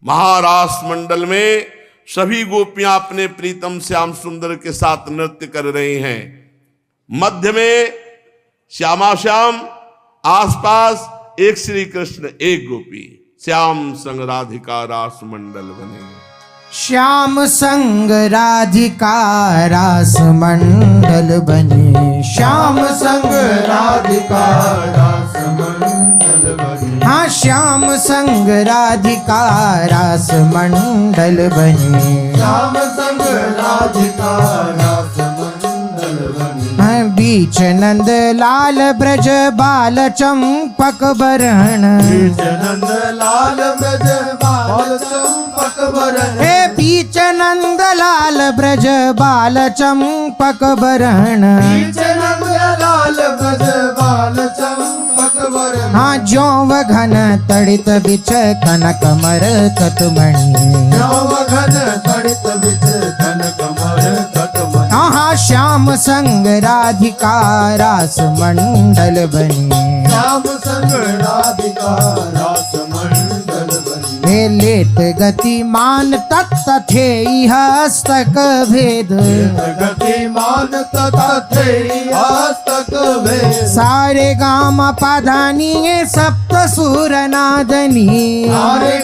महारास मंडल में सभी गोपियां अपने प्रीतम श्याम सुंदर के साथ नृत्य कर रही हैं। मध्य में श्यामा श्याम, आसपास एक श्री कृष्ण, एक गोपी। श्याम संग राधिका रास मंडल बने। श्याम संग राधिका रास मंडल बने। श्याम संग राधिका रास मंडल बने। हाँ, श्याम संग राधिका रास मंडल बने। श्याम संग राधिका रास मंडल बने। हाँ, बीच नंद लाल ब्रज बाल चंपक बरहन। बीच नंद लाल ब्रज बाल चंपक बरहन। हे बीच नंद लाल ब्रज बाल चंपक बरहन। बीच नंद लाल ब्रज बाल चंपक बरहन। हाँ, ज्यों घन तड़ित बिच कनक मरकत मणि। ज्यों घन तड़ित बिच कनक मरकत मणि। हाँ, श्याम संग राधिका रास मंडल बने। श्याम संग राधिका रास मंडल बने। हे लेत गतिमान तत्थे हस्तक भेद। गतिमान तथे हस्तक भेद। सारे गाम पाधानी सप्त सुर नादनी। सारे